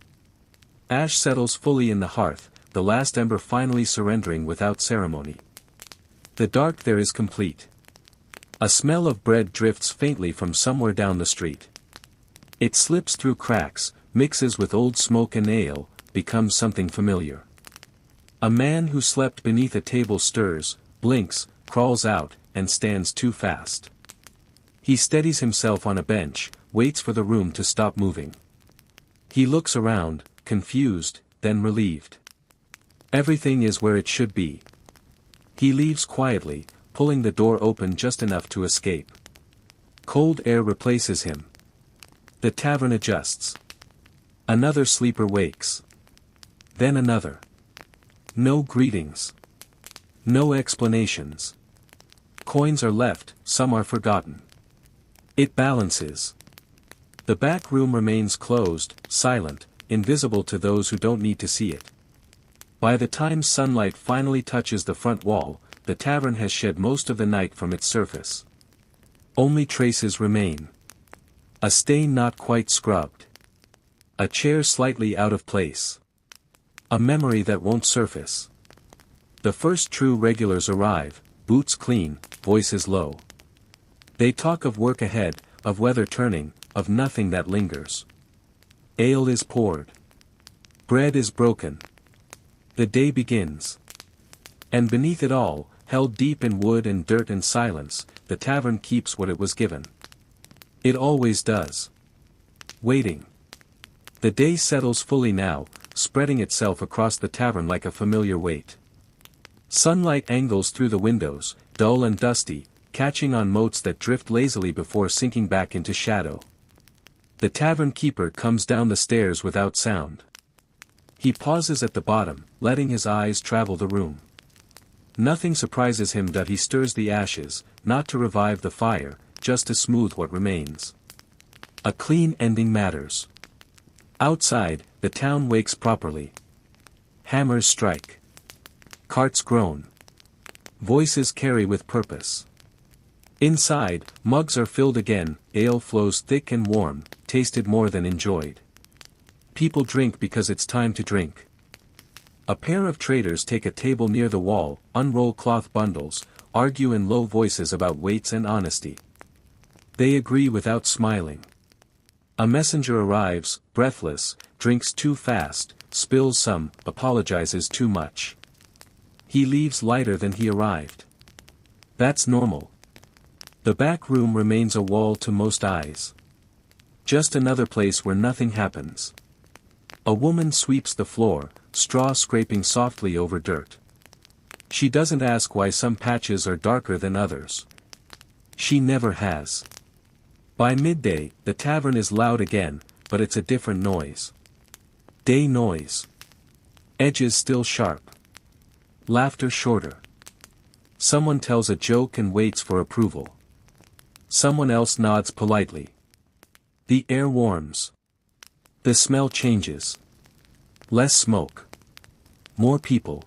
Ash settles fully in the hearth, the last ember finally surrendering without ceremony. The dark there is complete. A smell of bread drifts faintly from somewhere down the street. It slips through cracks, mixes with old smoke and ale, becomes something familiar. A man who slept beneath a table stirs, blinks, crawls out, and stands too fast. He steadies himself on a bench, waits for the room to stop moving. He looks around, confused, then relieved. Everything is where it should be. He leaves quietly, pulling the door open just enough to escape. Cold air replaces him. The tavern adjusts. Another sleeper wakes. Then another. No greetings. No explanations. Coins are left, some are forgotten. It balances. The back room remains closed, silent, invisible to those who don't need to see it. By the time sunlight finally touches the front wall, the tavern has shed most of the night from its surface. Only traces remain. A stain not quite scrubbed. A chair slightly out of place. A memory that won't surface. The first true regulars arrive, boots clean, voices low. They talk of work ahead, of weather turning, of nothing that lingers. Ale is poured. Bread is broken. The day begins. And beneath it all, held deep in wood and dirt and silence, the tavern keeps what it was given. It always does. Waiting. The day settles fully now, spreading itself across the tavern like a familiar weight. Sunlight angles through the windows, dull and dusty, catching on motes that drift lazily before sinking back into shadow. The tavern keeper comes down the stairs without sound. He pauses at the bottom, letting his eyes travel the room. Nothing surprises him that he stirs the ashes, not to revive the fire, just to smooth what remains. A clean ending matters. Outside, the town wakes properly. Hammers strike. Carts groan. Voices carry with purpose. Inside, mugs are filled again, ale flows thick and warm, tasted more than enjoyed. People drink because it's time to drink. A pair of traders take a table near the wall, unroll cloth bundles, argue in low voices about weights and honesty. They agree without smiling. A messenger arrives, breathless, drinks too fast, spills some, apologizes too much. He leaves lighter than he arrived. That's normal. The back room remains a wall to most eyes. Just another place where nothing happens. A woman sweeps the floor, straw scraping softly over dirt. She doesn't ask why some patches are darker than others. She never has. By midday, the tavern is loud again, but it's a different noise. Day noise. Edges still sharp. Laughter shorter. Someone tells a joke and waits for approval. Someone else nods politely. The air warms. The smell changes. Less smoke. More people.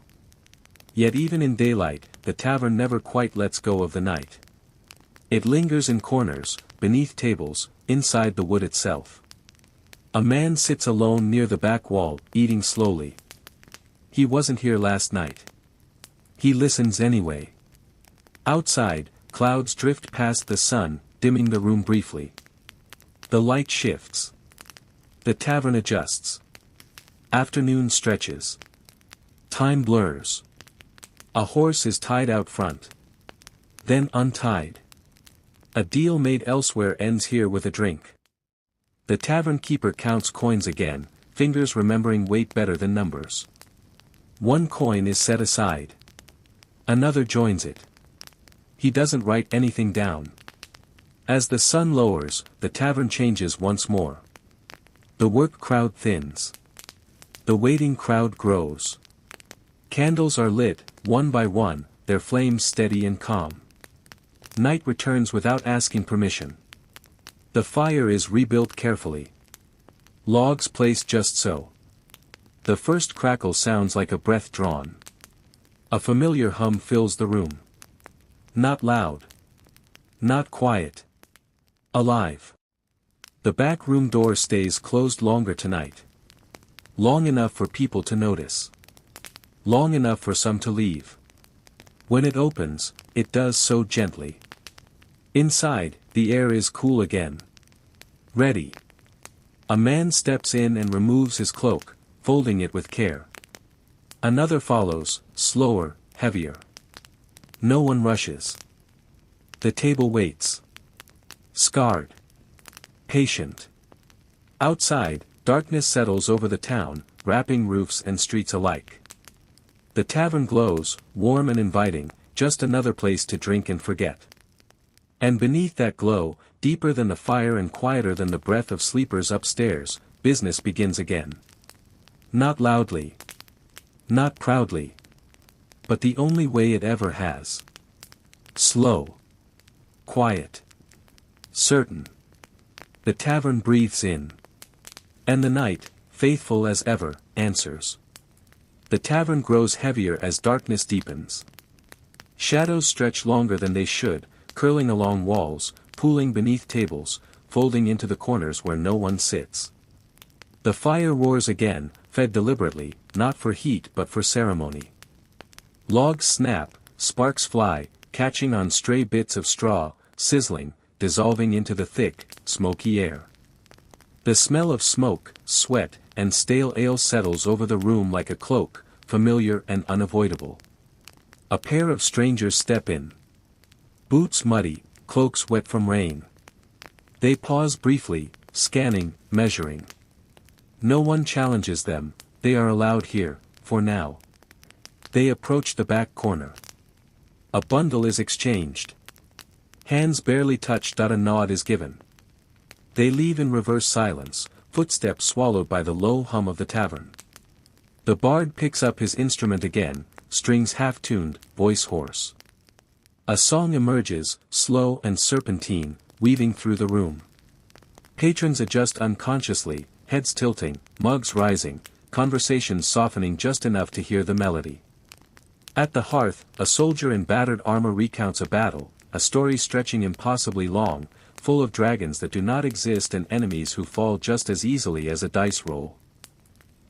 Yet even in daylight, the tavern never quite lets go of the night. It lingers in corners, beneath tables, inside the wood itself. A man sits alone near the back wall, eating slowly. He wasn't here last night. He listens anyway. Outside, clouds drift past the sun, dimming the room briefly. The light shifts. The tavern adjusts. Afternoon stretches. Time blurs. A horse is tied out front. Then untied. A deal made elsewhere ends here with a drink. The tavern keeper counts coins again, fingers remembering weight better than numbers. One coin is set aside. Another joins it. He doesn't write anything down. As the sun lowers, the tavern changes once more. The work crowd thins. The waiting crowd grows. Candles are lit, one by one, their flames steady and calm. Night returns without asking permission. The fire is rebuilt carefully. Logs placed just so. The first crackle sounds like a breath drawn. A familiar hum fills the room. Not loud. Not quiet. Alive. The back room door stays closed longer tonight. Long enough for people to notice. Long enough for some to leave. When it opens, it does so gently. Inside, the air is cool again. Ready. A man steps in and removes his cloak, folding it with care. Another follows, slower, heavier. No one rushes. The table waits. Scarred. Patient. Outside, darkness settles over the town, wrapping roofs and streets alike. The tavern glows, warm and inviting, just another place to drink and forget. And beneath that glow, deeper than the fire and quieter than the breath of sleepers upstairs, business begins again. Not loudly. Not proudly. But the only way it ever has. Slow. Quiet. Certain. The tavern breathes in. And the night, faithful as ever, answers. The tavern grows heavier as darkness deepens. Shadows stretch longer than they should, curling along walls, pooling beneath tables, folding into the corners where no one sits. The fire roars again, fed deliberately, not for heat but for ceremony. Logs snap, sparks fly, catching on stray bits of straw, sizzling, dissolving into the thick, smoky air. The smell of smoke, sweat, and stale ale settles over the room like a cloak, familiar and unavoidable. A pair of strangers step in. Boots muddy, cloaks wet from rain. They pause briefly, scanning, measuring. No one challenges them, they are allowed here, for now. They approach the back corner. A bundle is exchanged. Hands barely touch. A nod is given. They leave in reverse silence, footsteps swallowed by the low hum of the tavern. The bard picks up his instrument again, strings half-tuned, voice hoarse. A song emerges, slow and serpentine, weaving through the room. Patrons adjust unconsciously, heads tilting, mugs rising, conversations softening just enough to hear the melody. At the hearth, a soldier in battered armor recounts a battle, a story stretching impossibly long, full of dragons that do not exist and enemies who fall just as easily as a dice roll.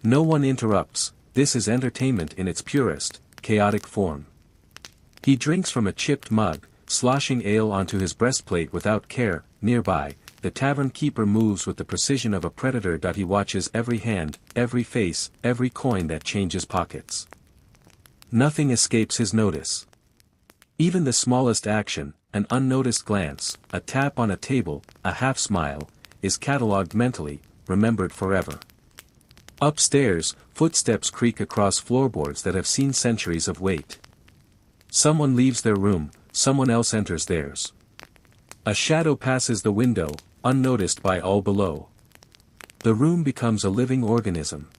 No one interrupts. This is entertainment in its purest, chaotic form. He drinks from a chipped mug, sloshing ale onto his breastplate without care. Nearby, the tavern keeper moves with the precision of a predator. He watches every hand, every face, every coin that changes pockets. Nothing escapes his notice. Even the smallest action, an unnoticed glance, a tap on a table, a half-smile, is catalogued mentally, remembered forever. Upstairs, footsteps creak across floorboards that have seen centuries of wait. Someone leaves their room, someone else enters theirs. A shadow passes the window, unnoticed by all below. The room becomes a living organism.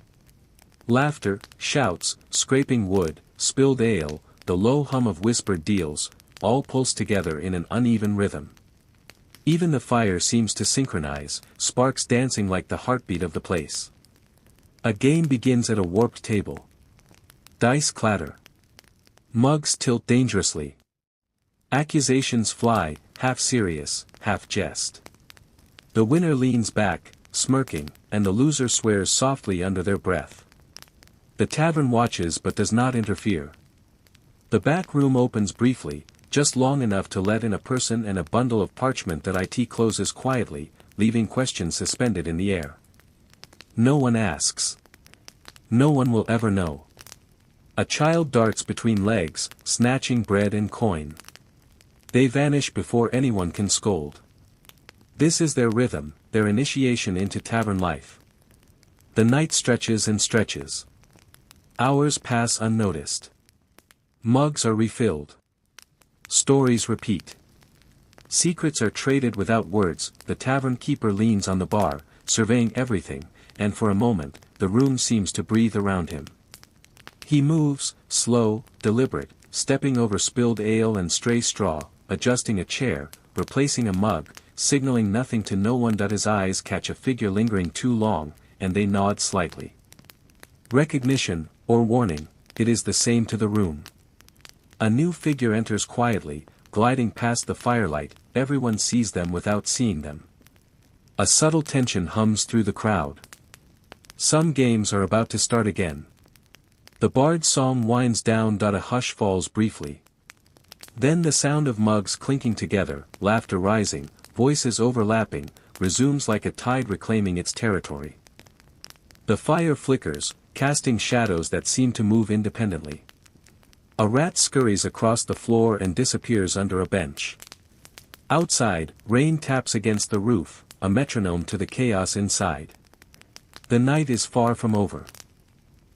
Laughter, shouts, scraping wood, spilled ale, the low hum of whispered deals, all pulse together in an uneven rhythm. Even the fire seems to synchronize, sparks dancing like the heartbeat of the place. A game begins at a warped table. Dice clatter. Mugs tilt dangerously. Accusations fly, half serious, half jest. The winner leans back, smirking, and the loser swears softly under their breath. The tavern watches but does not interfere. The back room opens briefly, just long enough to let in a person and a bundle of parchment. It closes quietly, leaving questions suspended in the air. No one asks. No one will ever know. A child darts between legs, snatching bread and coin. They vanish before anyone can scold. This is their rhythm, their initiation into tavern life. The night stretches and stretches. Hours pass unnoticed. Mugs are refilled. Stories repeat. Secrets are traded without words. The tavern keeper leans on the bar, surveying everything, and for a moment, the room seems to breathe around him. He moves, slow, deliberate, stepping over spilled ale and stray straw, adjusting a chair, replacing a mug, signaling nothing to no one. His eyes catch a figure lingering too long, and they nod slightly. Recognition, or warning, it is the same to the room. A new figure enters quietly, gliding past the firelight. Everyone sees them without seeing them. A subtle tension hums through the crowd. Some games are about to start again. The bard's song winds down. A hush falls briefly. Then the sound of mugs clinking together, laughter rising, voices overlapping, resumes like a tide reclaiming its territory. The fire flickers, casting shadows that seem to move independently. A rat scurries across the floor and disappears under a bench. Outside, rain taps against the roof, a metronome to the chaos inside. The night is far from over.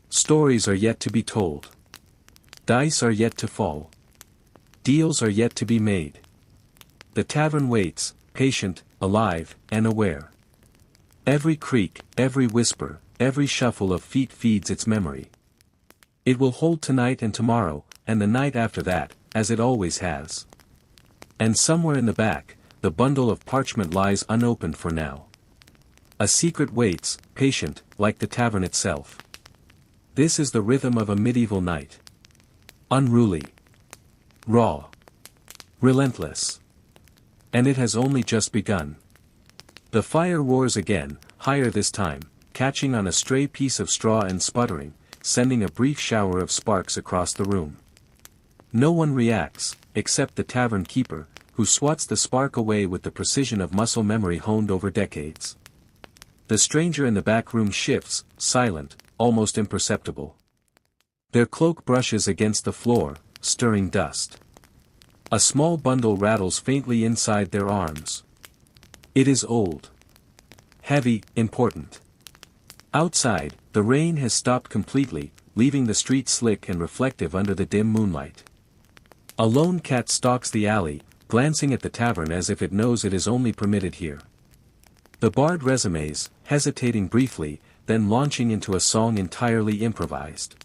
Stories are yet to be told. Dice are yet to fall. Deals are yet to be made. The tavern waits, patient, alive, and aware. Every creak, every whisper, every shuffle of feet feeds its memory. It will hold tonight and tomorrow, and the night after that, as it always has. And somewhere in the back, the bundle of parchment lies unopened for now. A secret waits, patient, like the tavern itself. This is the rhythm of a medieval night. Unruly. Raw. Relentless. And it has only just begun. The fire roars again, higher this time, catching on a stray piece of straw and sputtering, sending a brief shower of sparks across the room. No one reacts, except the tavern keeper, who swats the spark away with the precision of muscle memory honed over decades. The stranger in the back room shifts, silent, almost imperceptible. Their cloak brushes against the floor, stirring dust. A small bundle rattles faintly inside their arms. It is old. Heavy, important. Outside, the rain has stopped completely, leaving the street slick and reflective under the dim moonlight. A lone cat stalks the alley, glancing at the tavern as if it knows it is only permitted here. The bard resumes, hesitating briefly, then launching into a song entirely improvised.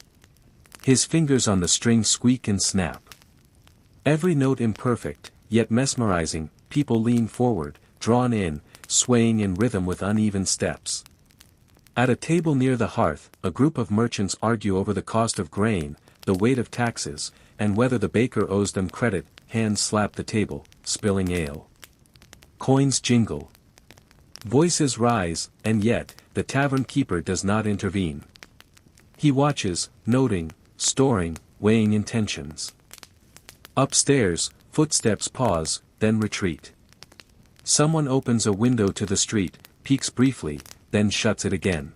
His fingers on the string squeak and snap. Every note imperfect, yet mesmerizing, people lean forward, drawn in, swaying in rhythm with uneven steps. At a table near the hearth, a group of merchants argue over the cost of grain, the weight of taxes, and whether the baker owes them credit. Hands slap the table, spilling ale. Coins jingle. Voices rise, and yet, the tavern keeper does not intervene. He watches, noting, storing, weighing intentions. Upstairs, footsteps pause, then retreat. Someone opens a window to the street, peeks briefly, then shuts it again.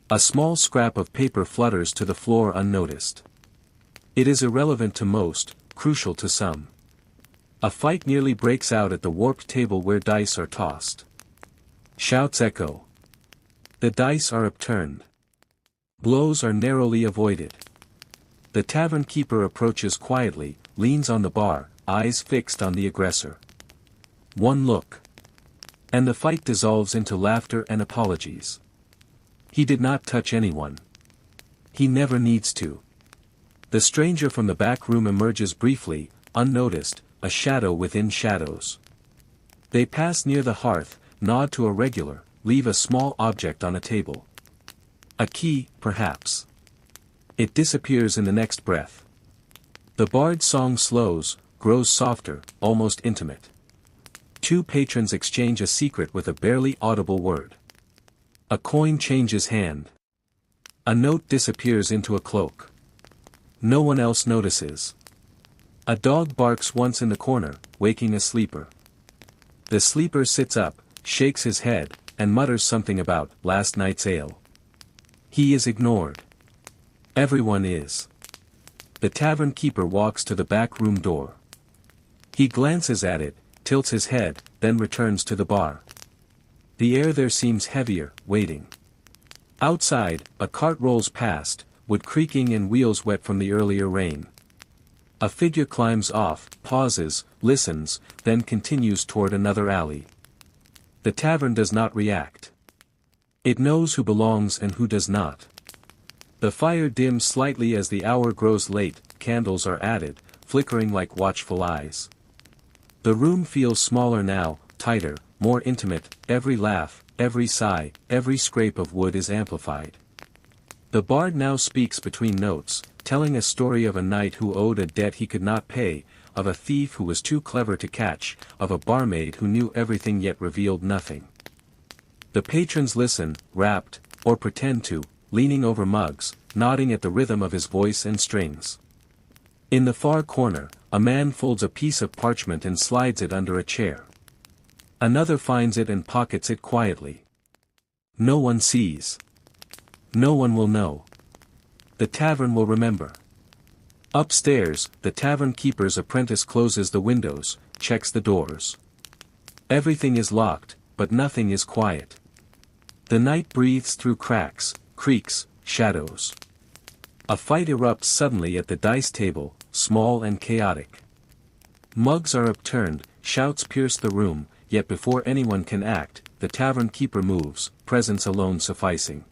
A small scrap of paper flutters to the floor unnoticed. It is irrelevant to most, crucial to some. A fight nearly breaks out at the warped table where dice are tossed. Shouts echo. The dice are upturned. Blows are narrowly avoided. The tavern keeper approaches quietly, leans on the bar, eyes fixed on the aggressor. One look. And the fight dissolves into laughter and apologies. He did not touch anyone. He never needs to. The stranger from the back room emerges briefly, unnoticed, a shadow within shadows. They pass near the hearth, nod to a regular, leave a small object on a table. A key, perhaps. It disappears in the next breath. The bard's song slows, grows softer, almost intimate. Two patrons exchange a secret with a barely audible word. A coin changes hand. A note disappears into a cloak. No one else notices. A dog barks once in the corner, waking a sleeper. The sleeper sits up, shakes his head, and mutters something about last night's ale. He is ignored. Everyone is. The tavern keeper walks to the back room door. He glances at it, tilts his head, then returns to the bar. The air there seems heavier, waiting. Outside, a cart rolls past, wood creaking and wheels wet from the earlier rain. A figure climbs off, pauses, listens, then continues toward another alley. The tavern does not react. It knows who belongs and who does not. The fire dims slightly as the hour grows late, candles are added, flickering like watchful eyes. The room feels smaller now, tighter, more intimate, every laugh, every sigh, every scrape of wood is amplified. The bard now speaks between notes, telling a story of a knight who owed a debt he could not pay, of a thief who was too clever to catch, of a barmaid who knew everything yet revealed nothing. The patrons listen, rapt, or pretend to, leaning over mugs, nodding at the rhythm of his voice and strings. In the far corner, a man folds a piece of parchment and slides it under a chair. Another finds it and pockets it quietly. No one sees. No one will know. The tavern will remember. Upstairs, the tavern keeper's apprentice closes the windows, checks the doors. Everything is locked, but nothing is quiet. The night breathes through cracks, creaks, shadows. A fight erupts suddenly at the dice table, small and chaotic. Mugs are upturned, shouts pierce the room, yet before anyone can act, the tavern keeper moves, presence alone sufficing.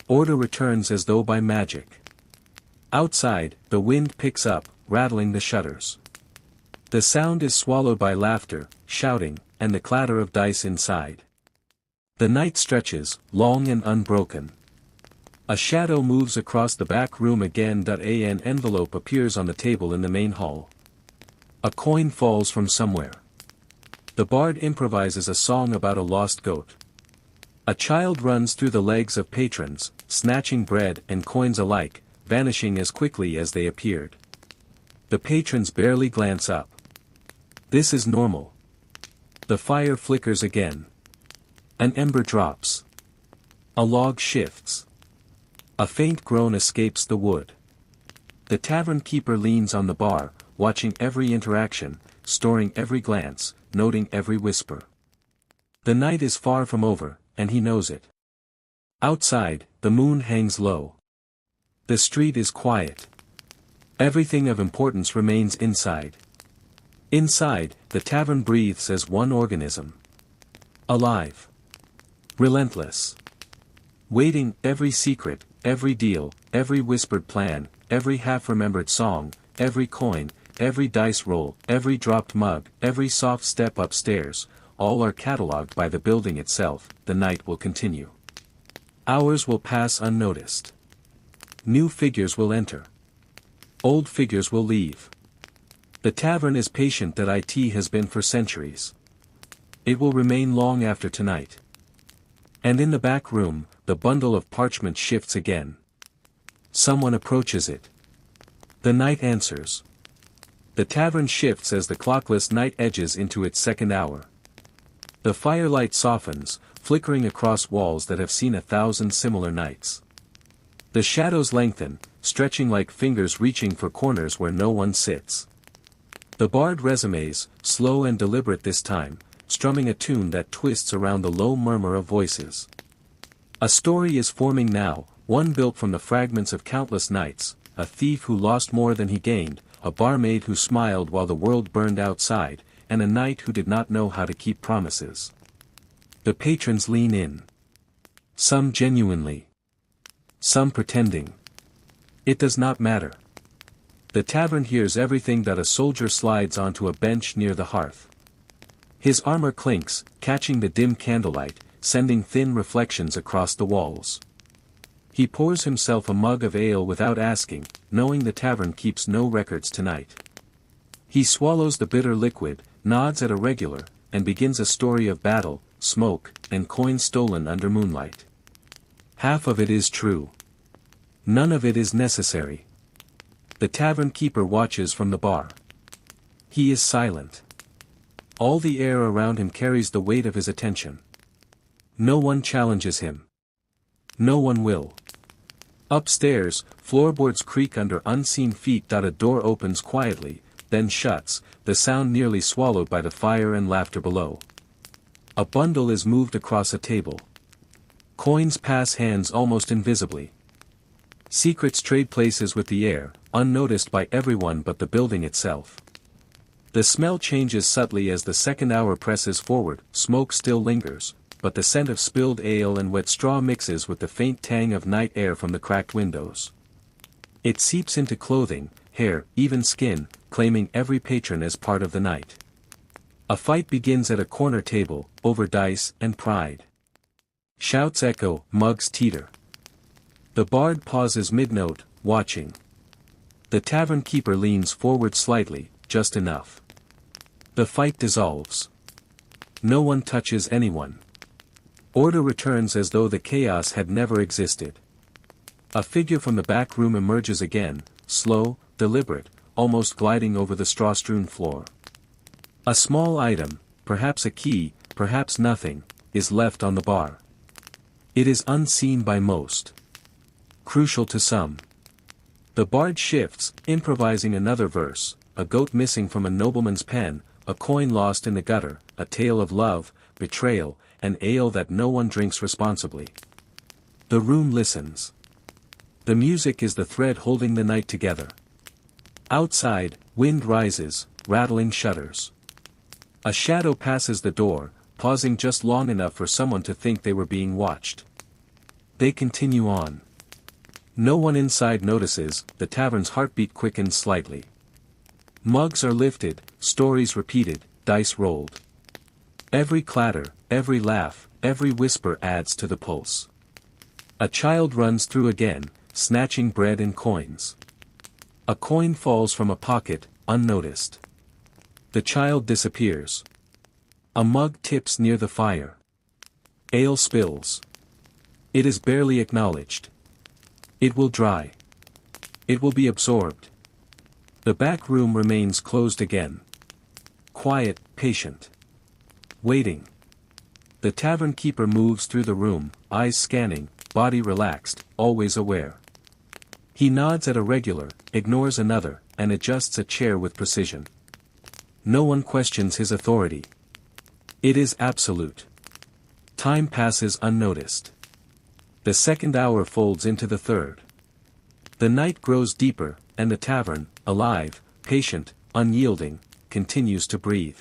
Order returns as though by magic. Outside, the wind picks up, rattling the shutters. The sound is swallowed by laughter, shouting, and the clatter of dice inside. The night stretches, long and unbroken. A shadow moves across the back room again. An envelope appears on the table in the main hall. A coin falls from somewhere. The bard improvises a song about a lost goat. A child runs through the legs of patrons, snatching bread and coins alike, vanishing as quickly as they appeared. The patrons barely glance up. This is normal. The fire flickers again. An ember drops. A log shifts. A faint groan escapes the wood. The tavern keeper leans on the bar, watching every interaction, storing every glance, noting every whisper. The night is far from over, and he knows it. Outside, the moon hangs low. The street is quiet. Everything of importance remains inside. Inside, the tavern breathes as one organism. Alive. Relentless. Waiting, every secret, every deal, every whispered plan, every half-remembered song, every coin, every dice roll, every dropped mug, every soft step upstairs, all are catalogued by the building itself. The night will continue. Hours will pass unnoticed. New figures will enter. Old figures will leave. The tavern is patient that it has been for centuries. It will remain long after tonight. And in the back room, the bundle of parchment shifts again. Someone approaches it. The night answers. The tavern shifts as the clockless night edges into its second hour. The firelight softens, flickering across walls that have seen 1,000 similar nights. The shadows lengthen, stretching like fingers reaching for corners where no one sits. The bard resumes, slow and deliberate this time, strumming a tune that twists around the low murmur of voices. A story is forming now, one built from the fragments of countless nights, a thief who lost more than he gained, a barmaid who smiled while the world burned outside, and a knight who did not know how to keep promises. The patrons lean in. Some genuinely. Some pretending. It does not matter. The tavern hears everything that a soldier slides onto a bench near the hearth. His armor clinks, catching the dim candlelight, sending thin reflections across the walls. He pours himself a mug of ale without asking, knowing the tavern keeps no records tonight. He swallows the bitter liquid, nods at a regular, and begins a story of battle, smoke, and coins stolen under moonlight. Half of it is true. None of it is necessary. The tavern keeper watches from the bar. He is silent. All the air around him carries the weight of his attention. No one challenges him. No one will. Upstairs, floorboards creak under unseen feet. A door opens quietly, then shuts, the sound nearly swallowed by the fire and laughter below. A bundle is moved across a table. Coins pass hands almost invisibly. Secrets trade places with the air, unnoticed by everyone but the building itself. The smell changes subtly as the second hour presses forward. Smoke still lingers, but the scent of spilled ale and wet straw mixes with the faint tang of night air from the cracked windows. It seeps into clothing, hair, even skin, claiming every patron as part of the night. A fight begins at a corner table, over dice and pride. Shouts echo, mugs teeter. The bard pauses mid-note, watching. The tavern keeper leans forward slightly, just enough. The fight dissolves. No one touches anyone. Order returns as though the chaos had never existed. A figure from the back room emerges again, slow, deliberate, almost gliding over the straw-strewn floor. A small item, perhaps a key, perhaps nothing, is left on the bar. It is unseen by most. Crucial to some. The bard shifts, improvising another verse, a goat missing from a nobleman's pen, a coin lost in the gutter, a tale of love, betrayal, and ale that no one drinks responsibly. The room listens. The music is the thread holding the night together. Outside, wind rises, rattling shutters. A shadow passes the door, pausing just long enough for someone to think they were being watched. They continue on. No one inside notices. The tavern's heartbeat quickens slightly. Mugs are lifted, stories repeated, dice rolled. Every clatter, every laugh, every whisper adds to the pulse. A child runs through again, snatching bread and coins. A coin falls from a pocket, unnoticed. The child disappears. A mug tips near the fire. Ale spills. It is barely acknowledged. It will dry. It will be absorbed. The back room remains closed again. Quiet, patient. Waiting. The tavern keeper moves through the room, eyes scanning, body relaxed, always aware. He nods at a regular, ignores another, and adjusts a chair with precision. No one questions his authority. It is absolute. Time passes unnoticed. The second hour folds into the third. The night grows deeper, and the tavern, alive, patient, unyielding, continues to breathe.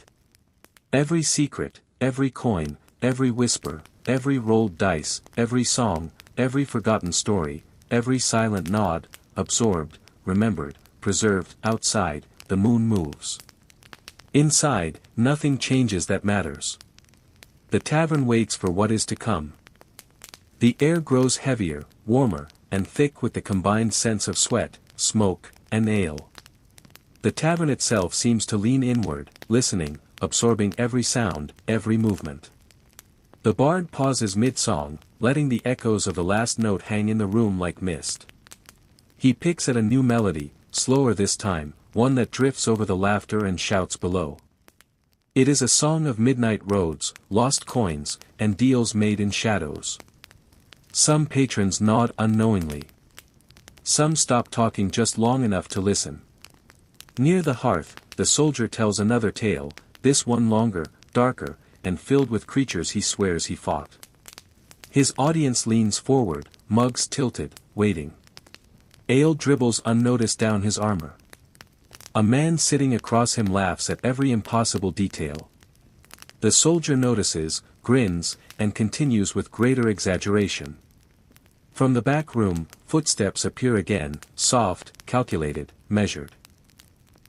Every secret, every coin, every whisper, every rolled dice, every song, every forgotten story, every silent nod, absorbed, remembered, preserved. Outside, the moon moves. Inside, nothing changes that matters. The tavern waits for what is to come. The air grows heavier, warmer, and thick with the combined sense of sweat, smoke, and ale. The tavern itself seems to lean inward, listening, absorbing every sound, every movement. The bard pauses mid-song, letting the echoes of the last note hang in the room like mist. He picks at a new melody, slower this time, one that drifts over the laughter and shouts below. It is a song of midnight roads, lost coins, and deals made in shadows. Some patrons nod unknowingly. Some stop talking just long enough to listen. Near the hearth, the soldier tells another tale, this one longer, darker, and filled with creatures he swears he fought. His audience leans forward, mugs tilted, waiting. Ale dribbles unnoticed down his armor. A man sitting across him laughs at every impossible detail. The soldier notices, grins, and continues with greater exaggeration. From the back room, footsteps appear again, soft, calculated, measured.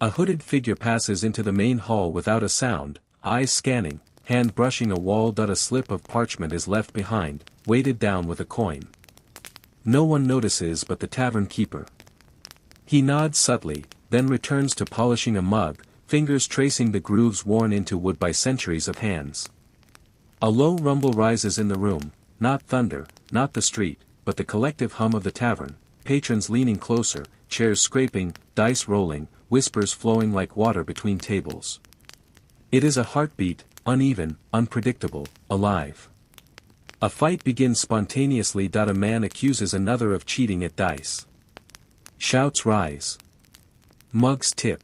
A hooded figure passes into the main hall without a sound, eyes scanning, hand brushing a wall. A slip of parchment is left behind, weighted down with a coin. No one notices but the tavern keeper. He nods subtly, then returns to polishing a mug, fingers tracing the grooves worn into wood by centuries of hands. A low rumble rises in the room, not thunder, not the street, but the collective hum of the tavern, patrons leaning closer, chairs scraping, dice rolling, whispers flowing like water between tables. It is a heartbeat, uneven, unpredictable, alive. A fight begins spontaneously. A man accuses another of cheating at dice. Shouts rise. Mugs tip.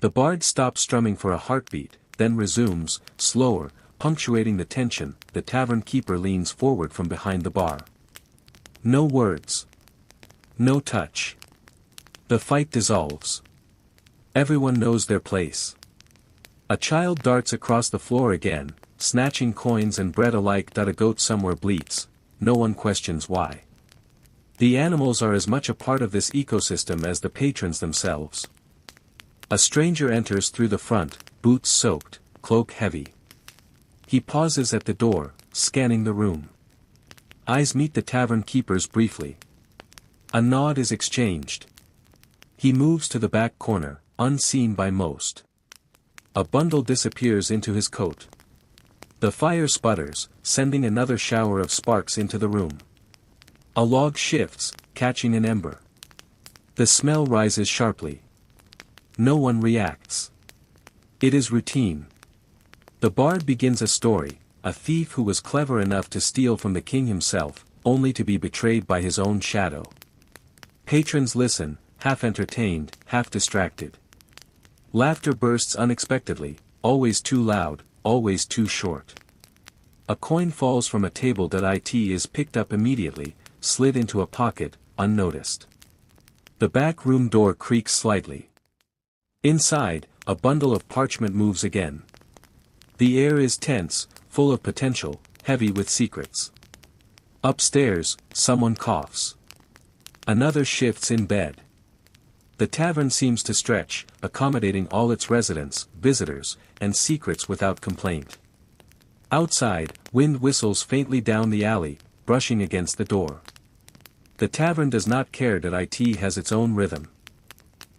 The bard stops strumming for a heartbeat, then resumes, slower, punctuating the tension. The tavern keeper leans forward from behind the bar. No words. No touch. The fight dissolves. Everyone knows their place. A child darts across the floor again, snatching coins and bread alike. A goat somewhere bleats, no one questions why. The animals are as much a part of this ecosystem as the patrons themselves. A stranger enters through the front, boots soaked, cloak heavy. He pauses at the door, scanning the room. Eyes meet the tavern keeper's briefly. A nod is exchanged. He moves to the back corner, unseen by most. A bundle disappears into his coat. The fire sputters, sending another shower of sparks into the room. A log shifts, catching an ember. The smell rises sharply. No one reacts. It is routine. The bard begins a story, a thief who was clever enough to steal from the king himself, only to be betrayed by his own shadow. Patrons listen, half entertained, half distracted. Laughter bursts unexpectedly, always too loud, always too short. A coin falls from a table. It is picked up immediately, slid into a pocket, unnoticed. The back room door creaks slightly. Inside, a bundle of parchment moves again. The air is tense, full of potential, heavy with secrets. Upstairs, someone coughs. Another shifts in bed. The tavern seems to stretch, accommodating all its residents, visitors, and secrets without complaint. Outside, wind whistles faintly down the alley, brushing against the door. The tavern does not care that it has its own rhythm.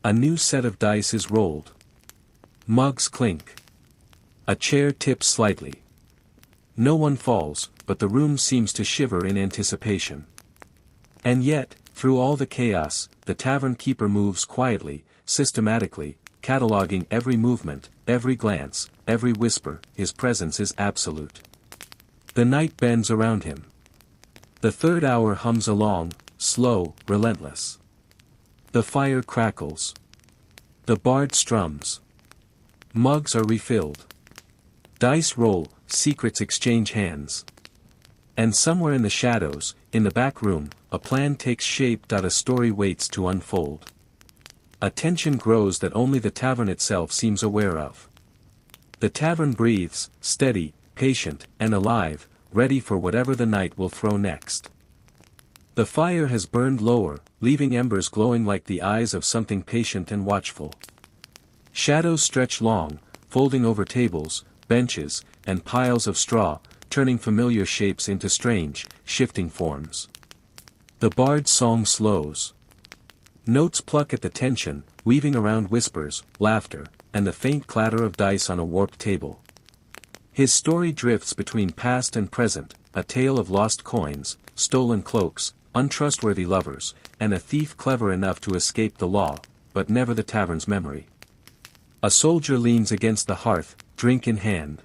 A new set of dice is rolled. Mugs clink. A chair tips slightly. No one falls, but the room seems to shiver in anticipation. And yet, through all the chaos, the tavern keeper moves quietly, systematically, cataloging every movement, every glance, every whisper. His presence is absolute. The night bends around him. The third hour hums along, slow, relentless. The fire crackles. The bard strums. Mugs are refilled. Dice roll, secrets exchange hands. And somewhere in the shadows, in the back room, a plan takes shape. A story waits to unfold. A tension grows that only the tavern itself seems aware of. The tavern breathes, steady, patient, and alive, ready for whatever the night will throw next. The fire has burned lower, leaving embers glowing like the eyes of something patient and watchful. Shadows stretch long, folding over tables, benches, and piles of straw, turning familiar shapes into strange, shifting forms. The bard's song slows. Notes pluck at the tension, weaving around whispers, laughter, and the faint clatter of dice on a warped table. His story drifts between past and present, a tale of lost coins, stolen cloaks, untrustworthy lovers, and a thief clever enough to escape the law, but never the tavern's memory. A soldier leans against the hearth, drink in hand.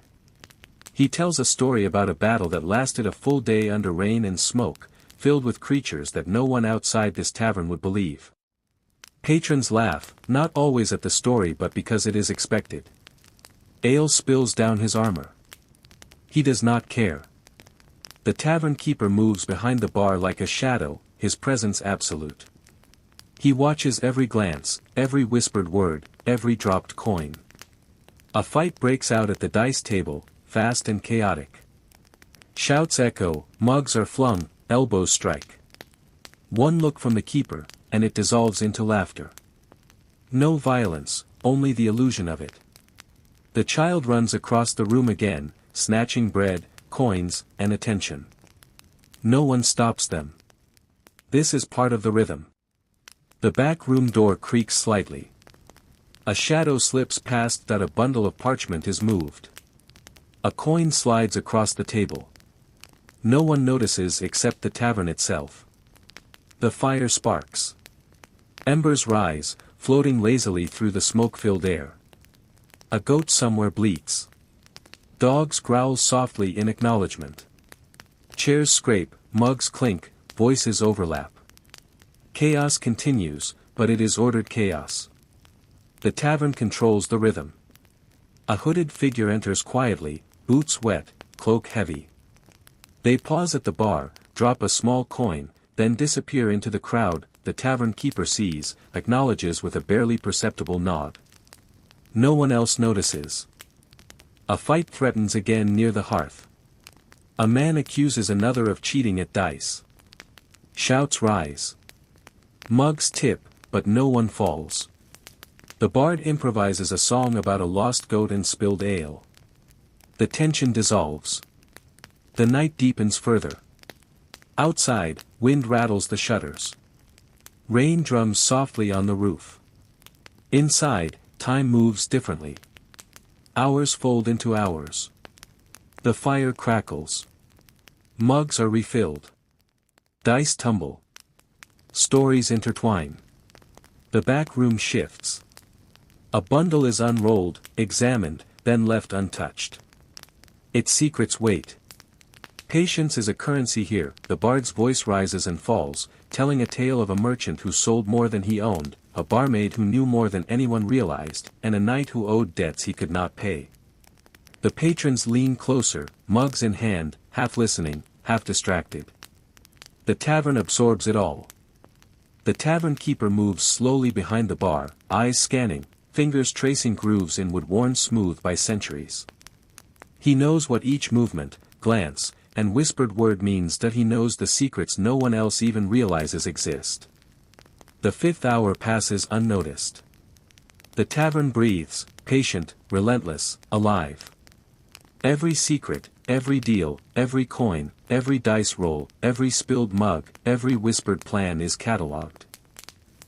He tells a story about a battle that lasted a full day under rain and smoke, filled with creatures that no one outside this tavern would believe. Patrons laugh, not always at the story but because it is expected. Ale spills down his armor. He does not care. The tavern keeper moves behind the bar like a shadow, his presence absolute. He watches every glance, every whispered word, every dropped coin. A fight breaks out at the dice table, fast and chaotic. Shouts echo, mugs are flung, elbows strike. One look from the keeper, and it dissolves into laughter. No violence, only the illusion of it. The child runs across the room again, snatching bread, coins, and attention. No one stops them. This is part of the rhythm. The back room door creaks slightly. A shadow slips past that a bundle of parchment is moved. A coin slides across the table. No one notices except the tavern itself. The fire sparks. Embers rise, floating lazily through the smoke-filled air. A goat somewhere bleats. Dogs growl softly in acknowledgement. Chairs scrape, mugs clink, voices overlap. Chaos continues, but it is ordered chaos. The tavern controls the rhythm. A hooded figure enters quietly, boots wet, cloak heavy. They pause at the bar, drop a small coin, then disappear into the crowd. The tavern keeper sees, acknowledges with a barely perceptible nod. No one else notices. A fight threatens again near the hearth. A man accuses another of cheating at dice. Shouts rise. Mugs tip, but no one falls. The bard improvises a song about a lost goat and spilled ale. The tension dissolves. The night deepens further. Outside, wind rattles the shutters. Rain drums softly on the roof. Inside, time moves differently. Hours fold into hours. The fire crackles. Mugs are refilled. Dice tumble. Stories intertwine. The back room shifts. A bundle is unrolled, examined, then left untouched. Its secrets wait. Patience is a currency here. The bard's voice rises and falls, telling a tale of a merchant who sold more than he owned, a barmaid who knew more than anyone realized, and a knight who owed debts he could not pay. The patrons lean closer, mugs in hand, half listening, half distracted. The tavern absorbs it all. The tavern keeper moves slowly behind the bar, eyes scanning, fingers tracing grooves in wood worn smooth by centuries. He knows what each movement, glance, and whispered word means, that he knows the secrets no one else even realizes exist. The 5th hour passes unnoticed. The tavern breathes, patient, relentless, alive. Every secret, every deal, every coin, every dice roll, every spilled mug, every whispered plan is catalogued.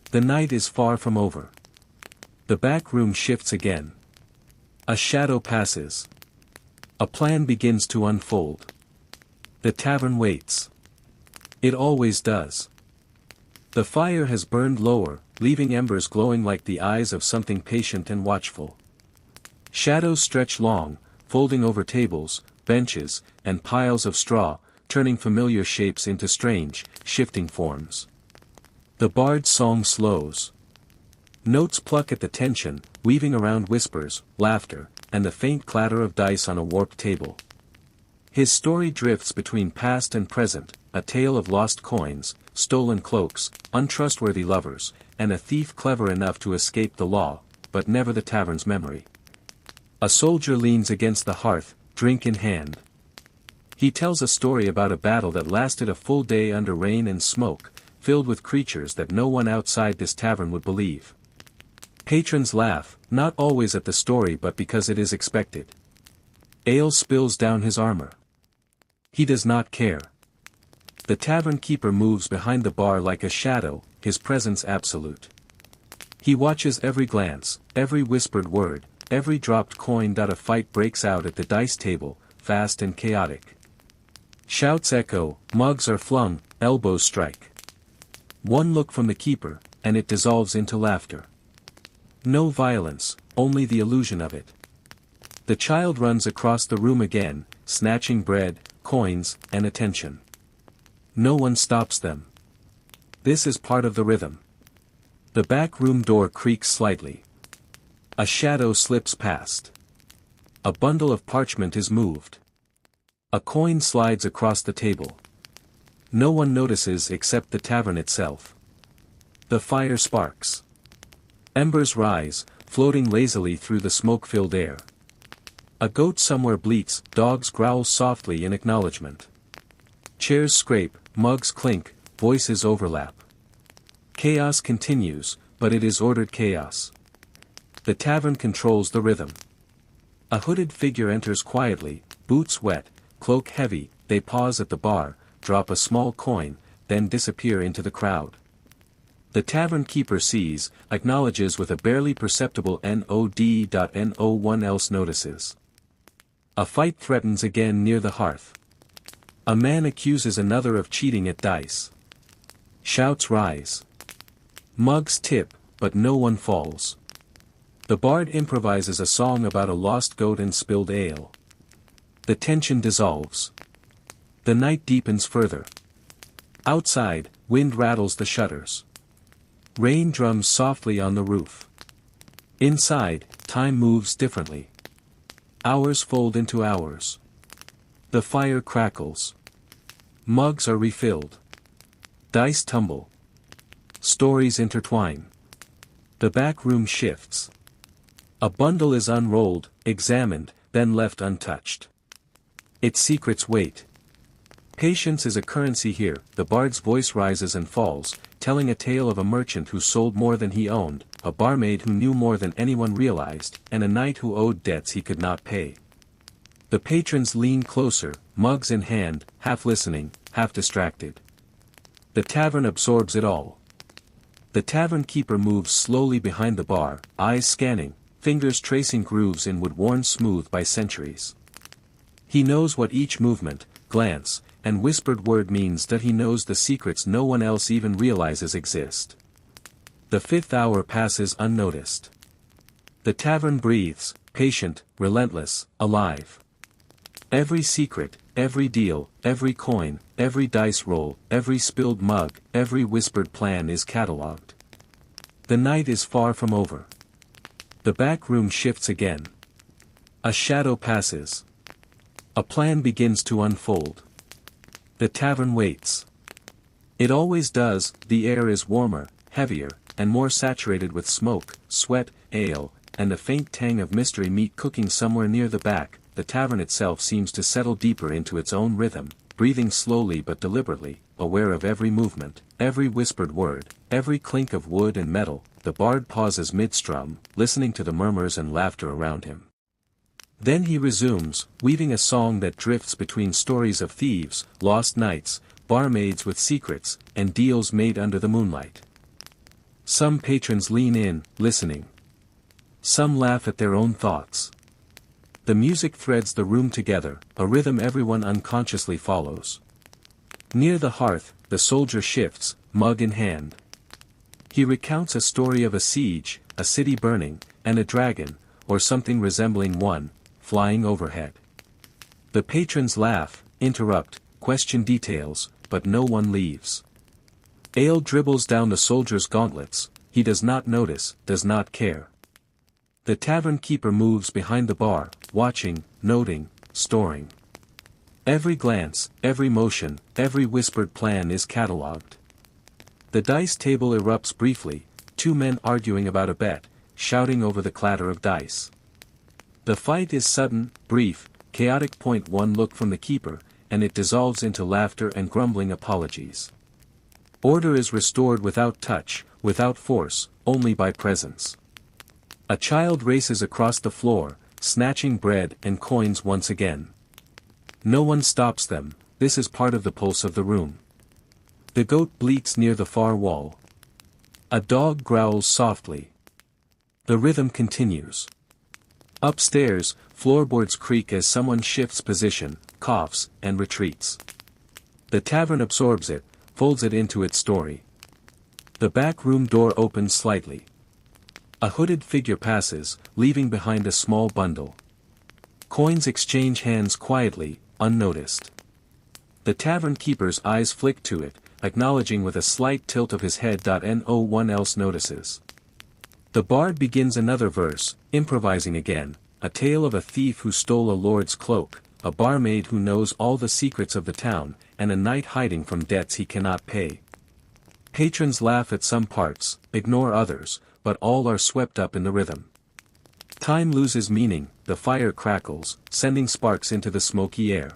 The night is far from over. The back room shifts again. A shadow passes. A plan begins to unfold. The tavern waits. It always does. The fire has burned lower, leaving embers glowing like the eyes of something patient and watchful. Shadows stretch long, folding over tables, benches, and piles of straw, turning familiar shapes into strange, shifting forms. The bard's song slows. Notes pluck at the tension, weaving around whispers, laughter, and the faint clatter of dice on a warped table. His story drifts between past and present, a tale of lost coins, stolen cloaks, untrustworthy lovers, and a thief clever enough to escape the law, but never the tavern's memory. A soldier leans against the hearth, drink in hand. He tells a story about a battle that lasted a full day under rain and smoke, filled with creatures that no one outside this tavern would believe. Patrons laugh, not always at the story but because it is expected. Ale spills down his armor. He does not care. The tavern keeper moves behind the bar like a shadow, his presence absolute. He watches every glance, every whispered word, every dropped coin. A fight breaks out at the dice table, fast and chaotic. Shouts echo, mugs are flung, elbows strike. One look from the keeper, and it dissolves into laughter. No violence, only the illusion of it. The child runs across the room again, snatching bread, coins, and attention. No one stops them. This is part of the rhythm. The back room door creaks slightly. A shadow slips past. A bundle of parchment is moved. A coin slides across the table. No one notices except the tavern itself. The fire sparks. Embers rise, floating lazily through the smoke-filled air. A goat somewhere bleats, dogs growl softly in acknowledgement. Chairs scrape, mugs clink, voices overlap. Chaos continues, but it is ordered chaos. The tavern controls the rhythm. A hooded figure enters quietly, boots wet, cloak heavy. They pause at the bar, drop a small coin, then disappear into the crowd. The tavern keeper sees, acknowledges with a barely perceptible nod. No one else notices. A fight threatens again near the hearth. A man accuses another of cheating at dice. Shouts rise. Mugs tip, but no one falls. The bard improvises a song about a lost goat and spilled ale. The tension dissolves. The night deepens further. Outside, wind rattles the shutters. Rain drums softly on the roof. Inside, time moves differently. Hours fold into hours. The fire crackles. Mugs are refilled. Dice tumble. Stories intertwine. The back room shifts. A bundle is unrolled, examined, then left untouched. Its secrets wait. Patience is a currency here. The bard's voice rises and falls, telling a tale of a merchant who sold more than he owned, a barmaid who knew more than anyone realized, and a knight who owed debts he could not pay. The patrons lean closer, mugs in hand, half listening, half distracted. The tavern absorbs it all. The tavern keeper moves slowly behind the bar, eyes scanning, fingers tracing grooves in wood worn smooth by centuries. He knows what each movement, glance, and whispered word means. That he knows the secrets no one else even realizes exist. The 5th hour passes unnoticed. The tavern breathes, patient, relentless, alive. Every secret, every deal, every coin, every dice roll, every spilled mug, every whispered plan is catalogued. The night is far from over. The back room shifts again. A shadow passes. A plan begins to unfold. The tavern waits. It always does. The air is warmer, heavier, and more saturated with smoke, sweat, ale, and a faint tang of mystery meat cooking somewhere near the back. The tavern itself seems to settle deeper into its own rhythm, breathing slowly but deliberately, aware of every movement, every whispered word, every clink of wood and metal. The bard pauses mid-strum, listening to the murmurs and laughter around him. Then he resumes, weaving a song that drifts between stories of thieves, lost nights, barmaids with secrets, and deals made under the moonlight. Some patrons lean in, listening. Some laugh at their own thoughts. The music threads the room together, a rhythm everyone unconsciously follows. Near the hearth, the soldier shifts, mug in hand. He recounts a story of a siege, a city burning, and a dragon, or something resembling one, flying overhead. The patrons laugh, interrupt, question details, but no one leaves. Ale dribbles down the soldier's gauntlets. He does not notice, does not care. The tavern keeper moves behind the bar, watching, noting, storing. Every glance, every motion, every whispered plan is catalogued. The dice table erupts briefly, two men arguing about a bet, shouting over the clatter of dice. The fight is sudden, brief, chaotic. One look from the keeper, and it dissolves into laughter and grumbling apologies. Order is restored without touch, without force, only by presence. A child races across the floor, snatching bread and coins once again. No one stops them, this is part of the pulse of the room. The goat bleats near the far wall. A dog growls softly. The rhythm continues. Upstairs, floorboards creak as someone shifts position, coughs, and retreats. The tavern absorbs it, folds it into its story. The back room door opens slightly. A hooded figure passes, leaving behind a small bundle. Coins exchange hands quietly, unnoticed. The tavern keeper's eyes flick to it, acknowledging with a slight tilt of his head. No one else notices. The bard begins another verse, improvising again, a tale of a thief who stole a lord's cloak, a barmaid who knows all the secrets of the town, and a knight hiding from debts he cannot pay. Patrons laugh at some parts, ignore others, but all are swept up in the rhythm. Time loses meaning, the fire crackles, sending sparks into the smoky air.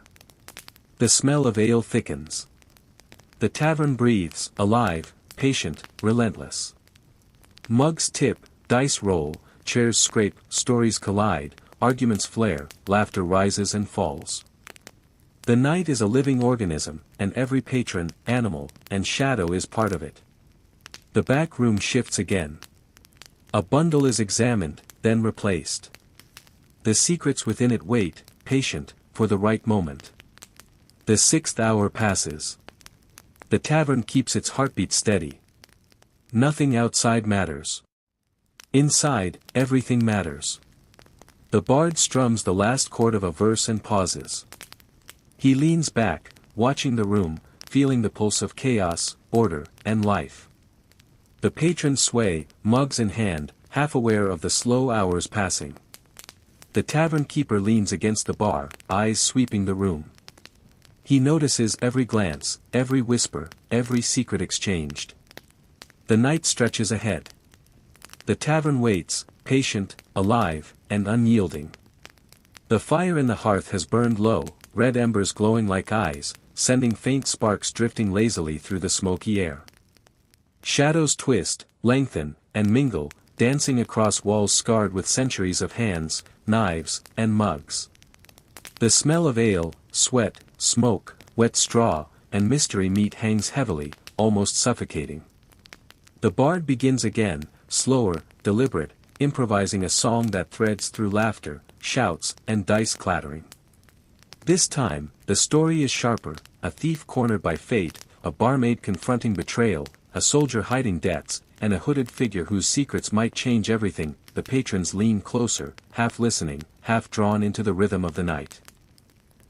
The smell of ale thickens. The tavern breathes, alive, patient, relentless. Mugs tip, dice roll, chairs scrape, stories collide, arguments flare, laughter rises and falls. The night is a living organism, and every patron, animal, and shadow is part of it. The back room shifts again. A bundle is examined, then replaced. The secrets within it wait, patient, for the right moment. The 6th hour passes. The tavern keeps its heartbeat steady. Nothing outside matters. Inside, everything matters. The bard strums the last chord of a verse and pauses. He leans back, watching the room, feeling the pulse of chaos, order, and life. The patrons sway, mugs in hand, half aware of the slow hours passing. The tavern keeper leans against the bar, eyes sweeping the room. He notices every glance, every whisper, every secret exchanged. The night stretches ahead. The tavern waits, patient, alive, and unyielding. The fire in the hearth has burned low, red embers glowing like eyes, sending faint sparks drifting lazily through the smoky air. Shadows twist, lengthen, and mingle, dancing across walls scarred with centuries of hands, knives, and mugs. The smell of ale, sweat, smoke, wet straw, and mystery meat hangs heavily, almost suffocating. The bard begins again, slower, deliberate, improvising a song that threads through laughter, shouts, and dice clattering. This time, the story is sharper, a thief cornered by fate, a barmaid confronting betrayal, a soldier hiding debts, and a hooded figure whose secrets might change everything. The patrons lean closer, half listening, half drawn into the rhythm of the night.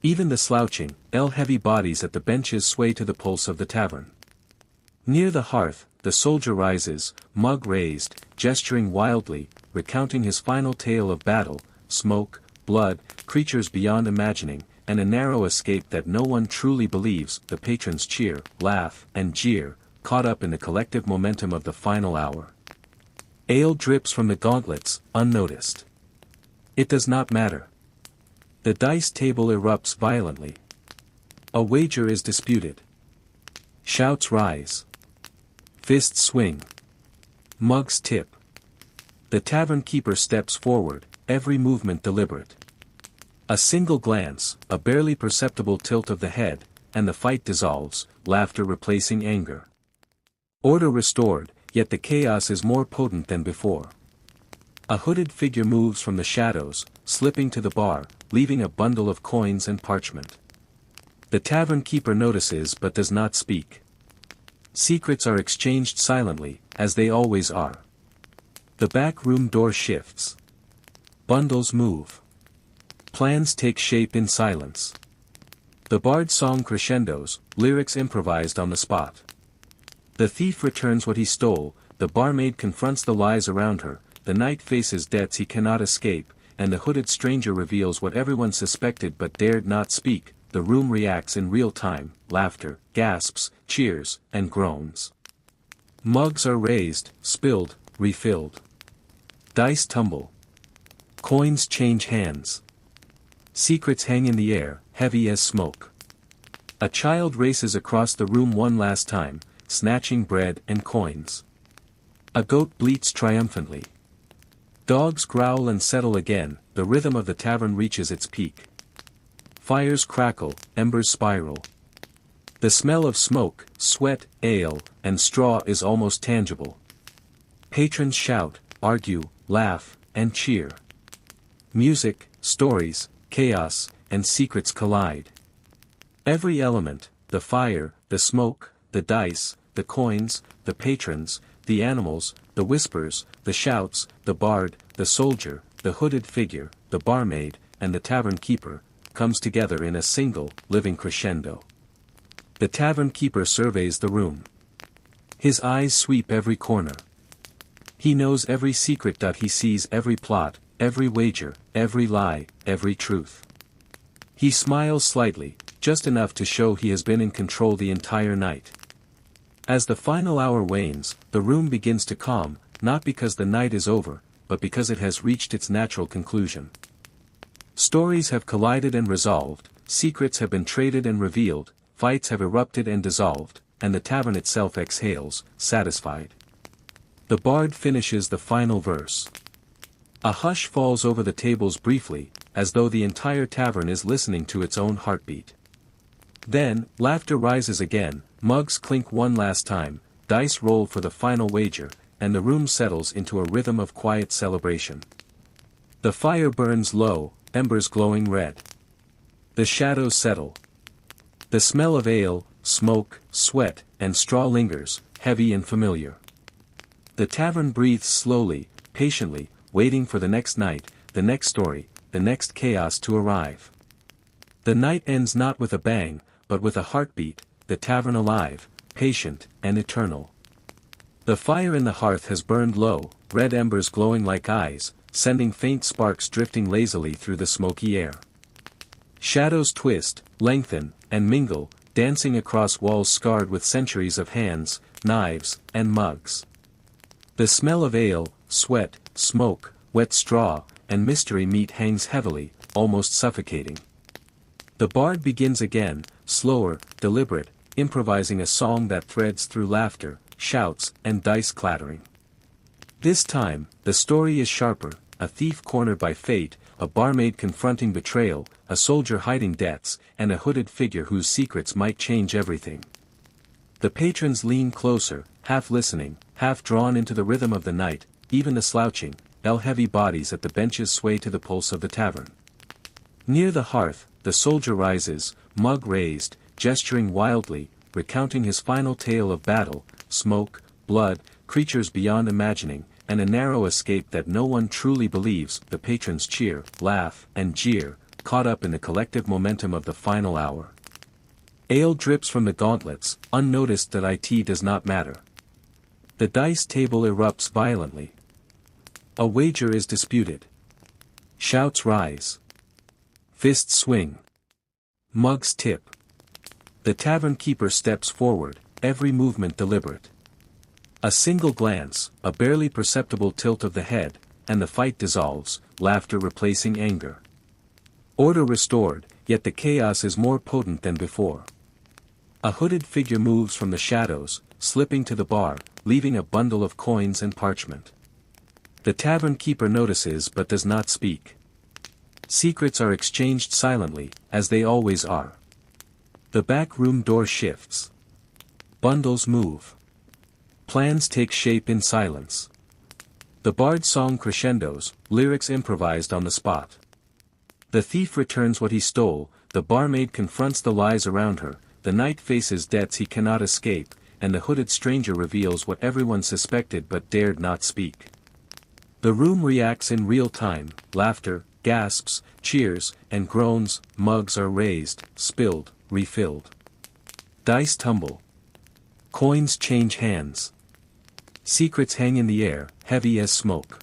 Even the slouching, ale-heavy bodies at the benches sway to the pulse of the tavern. Near the hearth, the soldier rises, mug raised, gesturing wildly, recounting his final tale of battle, smoke, blood, creatures beyond imagining, and a narrow escape that no one truly believes. The patrons cheer, laugh, and jeer, caught up in the collective momentum of the final hour. Ale drips from the gauntlets, unnoticed. It does not matter. The dice table erupts violently. A wager is disputed. Shouts rise. Fists swing. Mugs tip. The tavern keeper steps forward, every movement deliberate. A single glance, a barely perceptible tilt of the head, and the fight dissolves, laughter replacing anger. Order restored, yet the chaos is more potent than before. A hooded figure moves from the shadows, slipping to the bar, leaving a bundle of coins and parchment. The tavern keeper notices but does not speak. Secrets are exchanged silently, as they always are. The back room door shifts. Bundles move. Plans take shape in silence. The bard's song crescendos, lyrics improvised on the spot. The thief returns what he stole, the barmaid confronts the lies around her, the knight faces debts he cannot escape, and the hooded stranger reveals what everyone suspected but dared not speak. The room reacts in real time, laughter, gasps, cheers, and groans. Mugs are raised, spilled, refilled. Dice tumble. Coins change hands. Secrets hang in the air, heavy as smoke. A child races across the room one last time, snatching bread and coins. A goat bleats triumphantly. Dogs growl and settle again, the rhythm of the tavern reaches its peak. Fires crackle, embers spiral. The smell of smoke, sweat, ale, and straw is almost tangible. Patrons shout, argue, laugh, and cheer. Music, stories, chaos, and secrets collide. Every element, the fire, the smoke, the dice, the coins, the patrons, the animals, the whispers, the shouts, the bard, the soldier, the hooded figure, the barmaid, and the tavern keeper, comes together in a single, living crescendo. The tavern keeper surveys the room. His eyes sweep every corner. He knows every secret. He sees every plot, every wager, every lie, every truth. He smiles slightly, just enough to show he has been in control the entire night. As the final hour wanes, the room begins to calm, not because the night is over, but because it has reached its natural conclusion. Stories have collided and resolved, secrets have been traded and revealed, fights have erupted and dissolved, and the tavern itself exhales, satisfied. The bard finishes the final verse. A hush falls over the tables briefly, as though the entire tavern is listening to its own heartbeat. Then, laughter rises again, mugs clink one last time, dice roll for the final wager, and the room settles into a rhythm of quiet celebration. The fire burns low, embers glowing red. The shadows settle. The smell of ale, smoke, sweat, and straw lingers, heavy and familiar. The tavern breathes slowly, patiently, waiting for the next night, the next story, the next chaos to arrive. The night ends not with a bang, but with a heartbeat, the tavern alive, patient, and eternal. The fire in the hearth has burned low, red embers glowing like eyes, sending faint sparks drifting lazily through the smoky air. Shadows twist, lengthen, and mingle, dancing across walls scarred with centuries of hands, knives, and mugs. The smell of ale, sweat, smoke, wet straw, and mystery meat hangs heavily, almost suffocating. The bard begins again, slower, deliberate, improvising a song that threads through laughter, shouts, and dice clattering. This time, the story is sharper, a thief cornered by fate, a barmaid confronting betrayal, a soldier hiding debts, and a hooded figure whose secrets might change everything. The patrons lean closer, half listening, half drawn into the rhythm of the night, even the slouching, bell-heavy bodies at the benches sway to the pulse of the tavern. Near the hearth, the soldier rises, mug raised, gesturing wildly, recounting his final tale of battle, smoke, blood, creatures beyond imagining, and a narrow escape that no one truly believes. The patrons cheer, laugh, and jeer, caught up in the collective momentum of the final hour. Ale drips from the gauntlets, unnoticed that it does not matter. The dice table erupts violently. A wager is disputed. Shouts rise. Fists swing. Mugs tip. The tavern keeper steps forward, every movement deliberate. A single glance, a barely perceptible tilt of the head, and the fight dissolves, laughter replacing anger. Order restored, yet the chaos is more potent than before. A hooded figure moves from the shadows, slipping to the bar, leaving a bundle of coins and parchment. The tavern keeper notices but does not speak. Secrets are exchanged silently, as they always are. The back room door shifts. Bundles move. Plans take shape in silence. The bard's song crescendos, lyrics improvised on the spot. The thief returns what he stole, the barmaid confronts the lies around her, the knight faces debts he cannot escape, and the hooded stranger reveals what everyone suspected but dared not speak. The room reacts in real time, laughter, gasps, cheers, and groans, mugs are raised, spilled, refilled. Dice tumble. Coins change hands. Secrets hang in the air, heavy as smoke.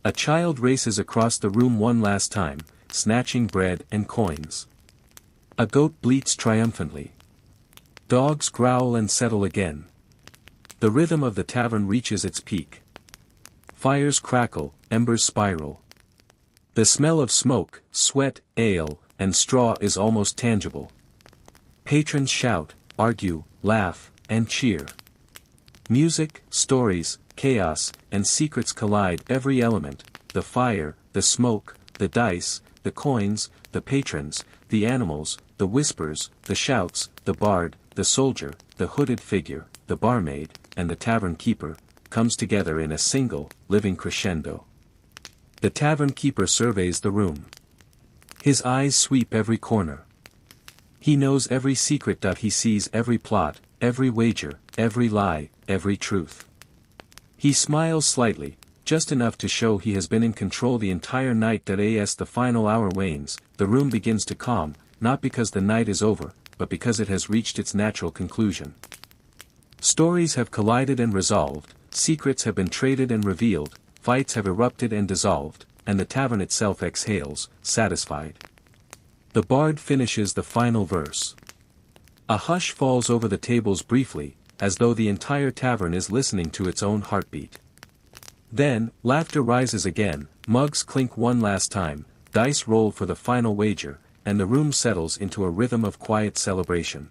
A child races across the room one last time, snatching bread and coins. A goat bleats triumphantly. Dogs growl and settle again. The rhythm of the tavern reaches its peak. Fires crackle, embers spiral. The smell of smoke, sweat, ale, and straw is almost tangible. Patrons shout, argue, laugh, and cheer. Music, stories, chaos, and secrets collide every element: the fire, the smoke, the dice, the coins, the patrons, the animals, the whispers, the shouts, the bard, the soldier, the hooded figure, the barmaid, and the tavern keeper, comes together in a single, living crescendo. The tavern keeper surveys the room. His eyes sweep every corner. He knows every secret. He sees every plot, every wager, every lie, every truth. He smiles slightly, just enough to show he has been in control the entire night. As the final hour wanes, the room begins to calm, not because the night is over, but because it has reached its natural conclusion. Stories have collided and resolved, secrets have been traded and revealed, fights have erupted and dissolved, and the tavern itself exhales, satisfied. The bard finishes the final verse. A hush falls over the tables briefly, as though the entire tavern is listening to its own heartbeat. Then, laughter rises again, mugs clink one last time, dice roll for the final wager, and the room settles into a rhythm of quiet celebration.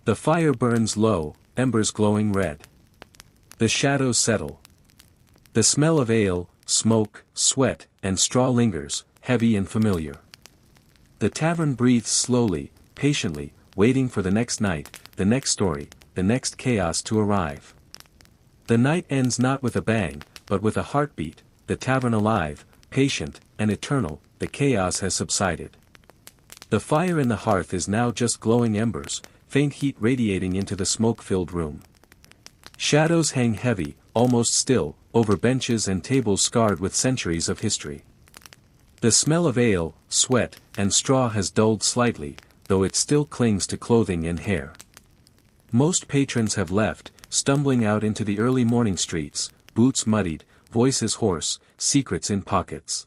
The fire burns low, embers glowing red. The shadows settle. The smell of ale, smoke, sweat, and straw lingers, heavy and familiar. The tavern breathes slowly, patiently, waiting for the next night, the next story, the next chaos to arrive. The night ends not with a bang, but with a heartbeat, the tavern alive, patient, and eternal. The chaos has subsided. The fire in the hearth is now just glowing embers, faint heat radiating into the smoke-filled room. Shadows hang heavy, almost still, over benches and tables scarred with centuries of history. The smell of ale, sweat, and straw has dulled slightly, though it still clings to clothing and hair. Most patrons have left, stumbling out into the early morning streets, boots muddied, voices hoarse, secrets in pockets.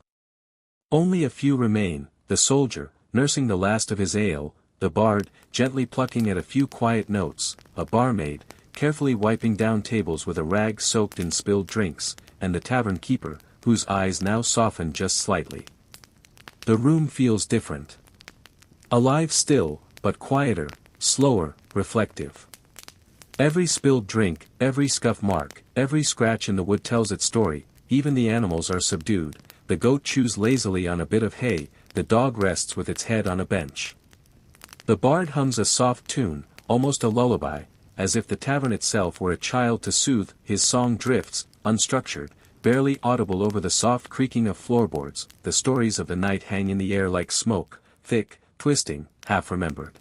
Only a few remain: the soldier, nursing the last of his ale, the bard, gently plucking at a few quiet notes, a barmaid, carefully wiping down tables with a rag soaked in spilled drinks, and the tavern keeper, whose eyes now soften just slightly. The room feels different. Alive still, but quieter, slower, reflective. Every spilled drink, every scuff mark, every scratch in the wood tells its story. Even the animals are subdued. The goat chews lazily on a bit of hay, the dog rests with its head on a bench. The bard hums a soft tune, almost a lullaby, as if the tavern itself were a child to soothe. His song drifts, unstructured, barely audible over the soft creaking of floorboards. The stories of the night hang in the air like smoke, thick, twisting, half-remembered.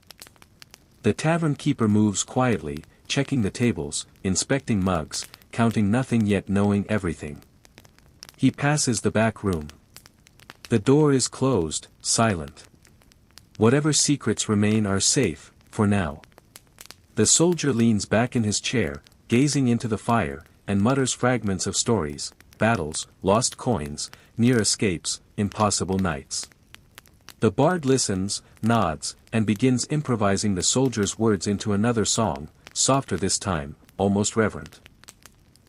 The tavern keeper moves quietly, checking the tables, inspecting mugs, counting nothing yet knowing everything. He passes the back room. The door is closed, silent. Whatever secrets remain are safe, for now. The soldier leans back in his chair, gazing into the fire, and mutters fragments of stories, battles, lost coins, near escapes, impossible nights. The bard listens, nods, and begins improvising the soldier's words into another song, softer this time, almost reverent.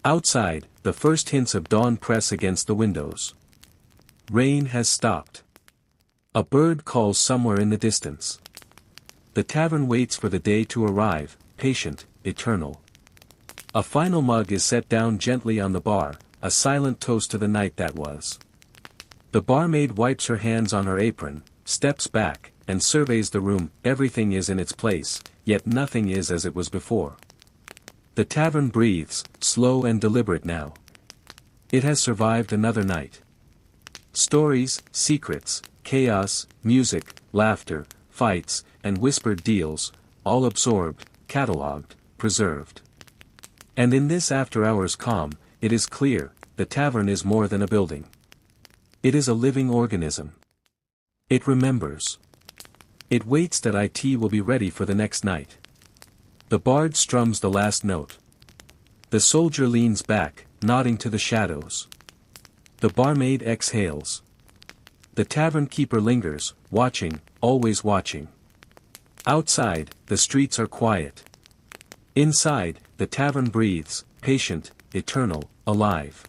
Outside, the first hints of dawn press against the windows. Rain has stopped. A bird calls somewhere in the distance. The tavern waits for the day to arrive, patient, eternal. A final mug is set down gently on the bar, a silent toast to the night that was. The barmaid wipes her hands on her apron, steps back, and surveys the room. Everything is in its place, yet nothing is as it was before. The tavern breathes, slow and deliberate now. It has survived another night. Stories, secrets, chaos, music, laughter, fights, and whispered deals, all absorbed, catalogued, preserved. And in this after-hours calm, it is clear, the tavern is more than a building. It is a living organism. It remembers. It waits that it will be ready for the next night. The bard strums the last note. The soldier leans back, nodding to the shadows. The barmaid exhales. The tavern keeper lingers, watching, always watching. Outside, the streets are quiet. Inside, the tavern breathes, patient, eternal, alive.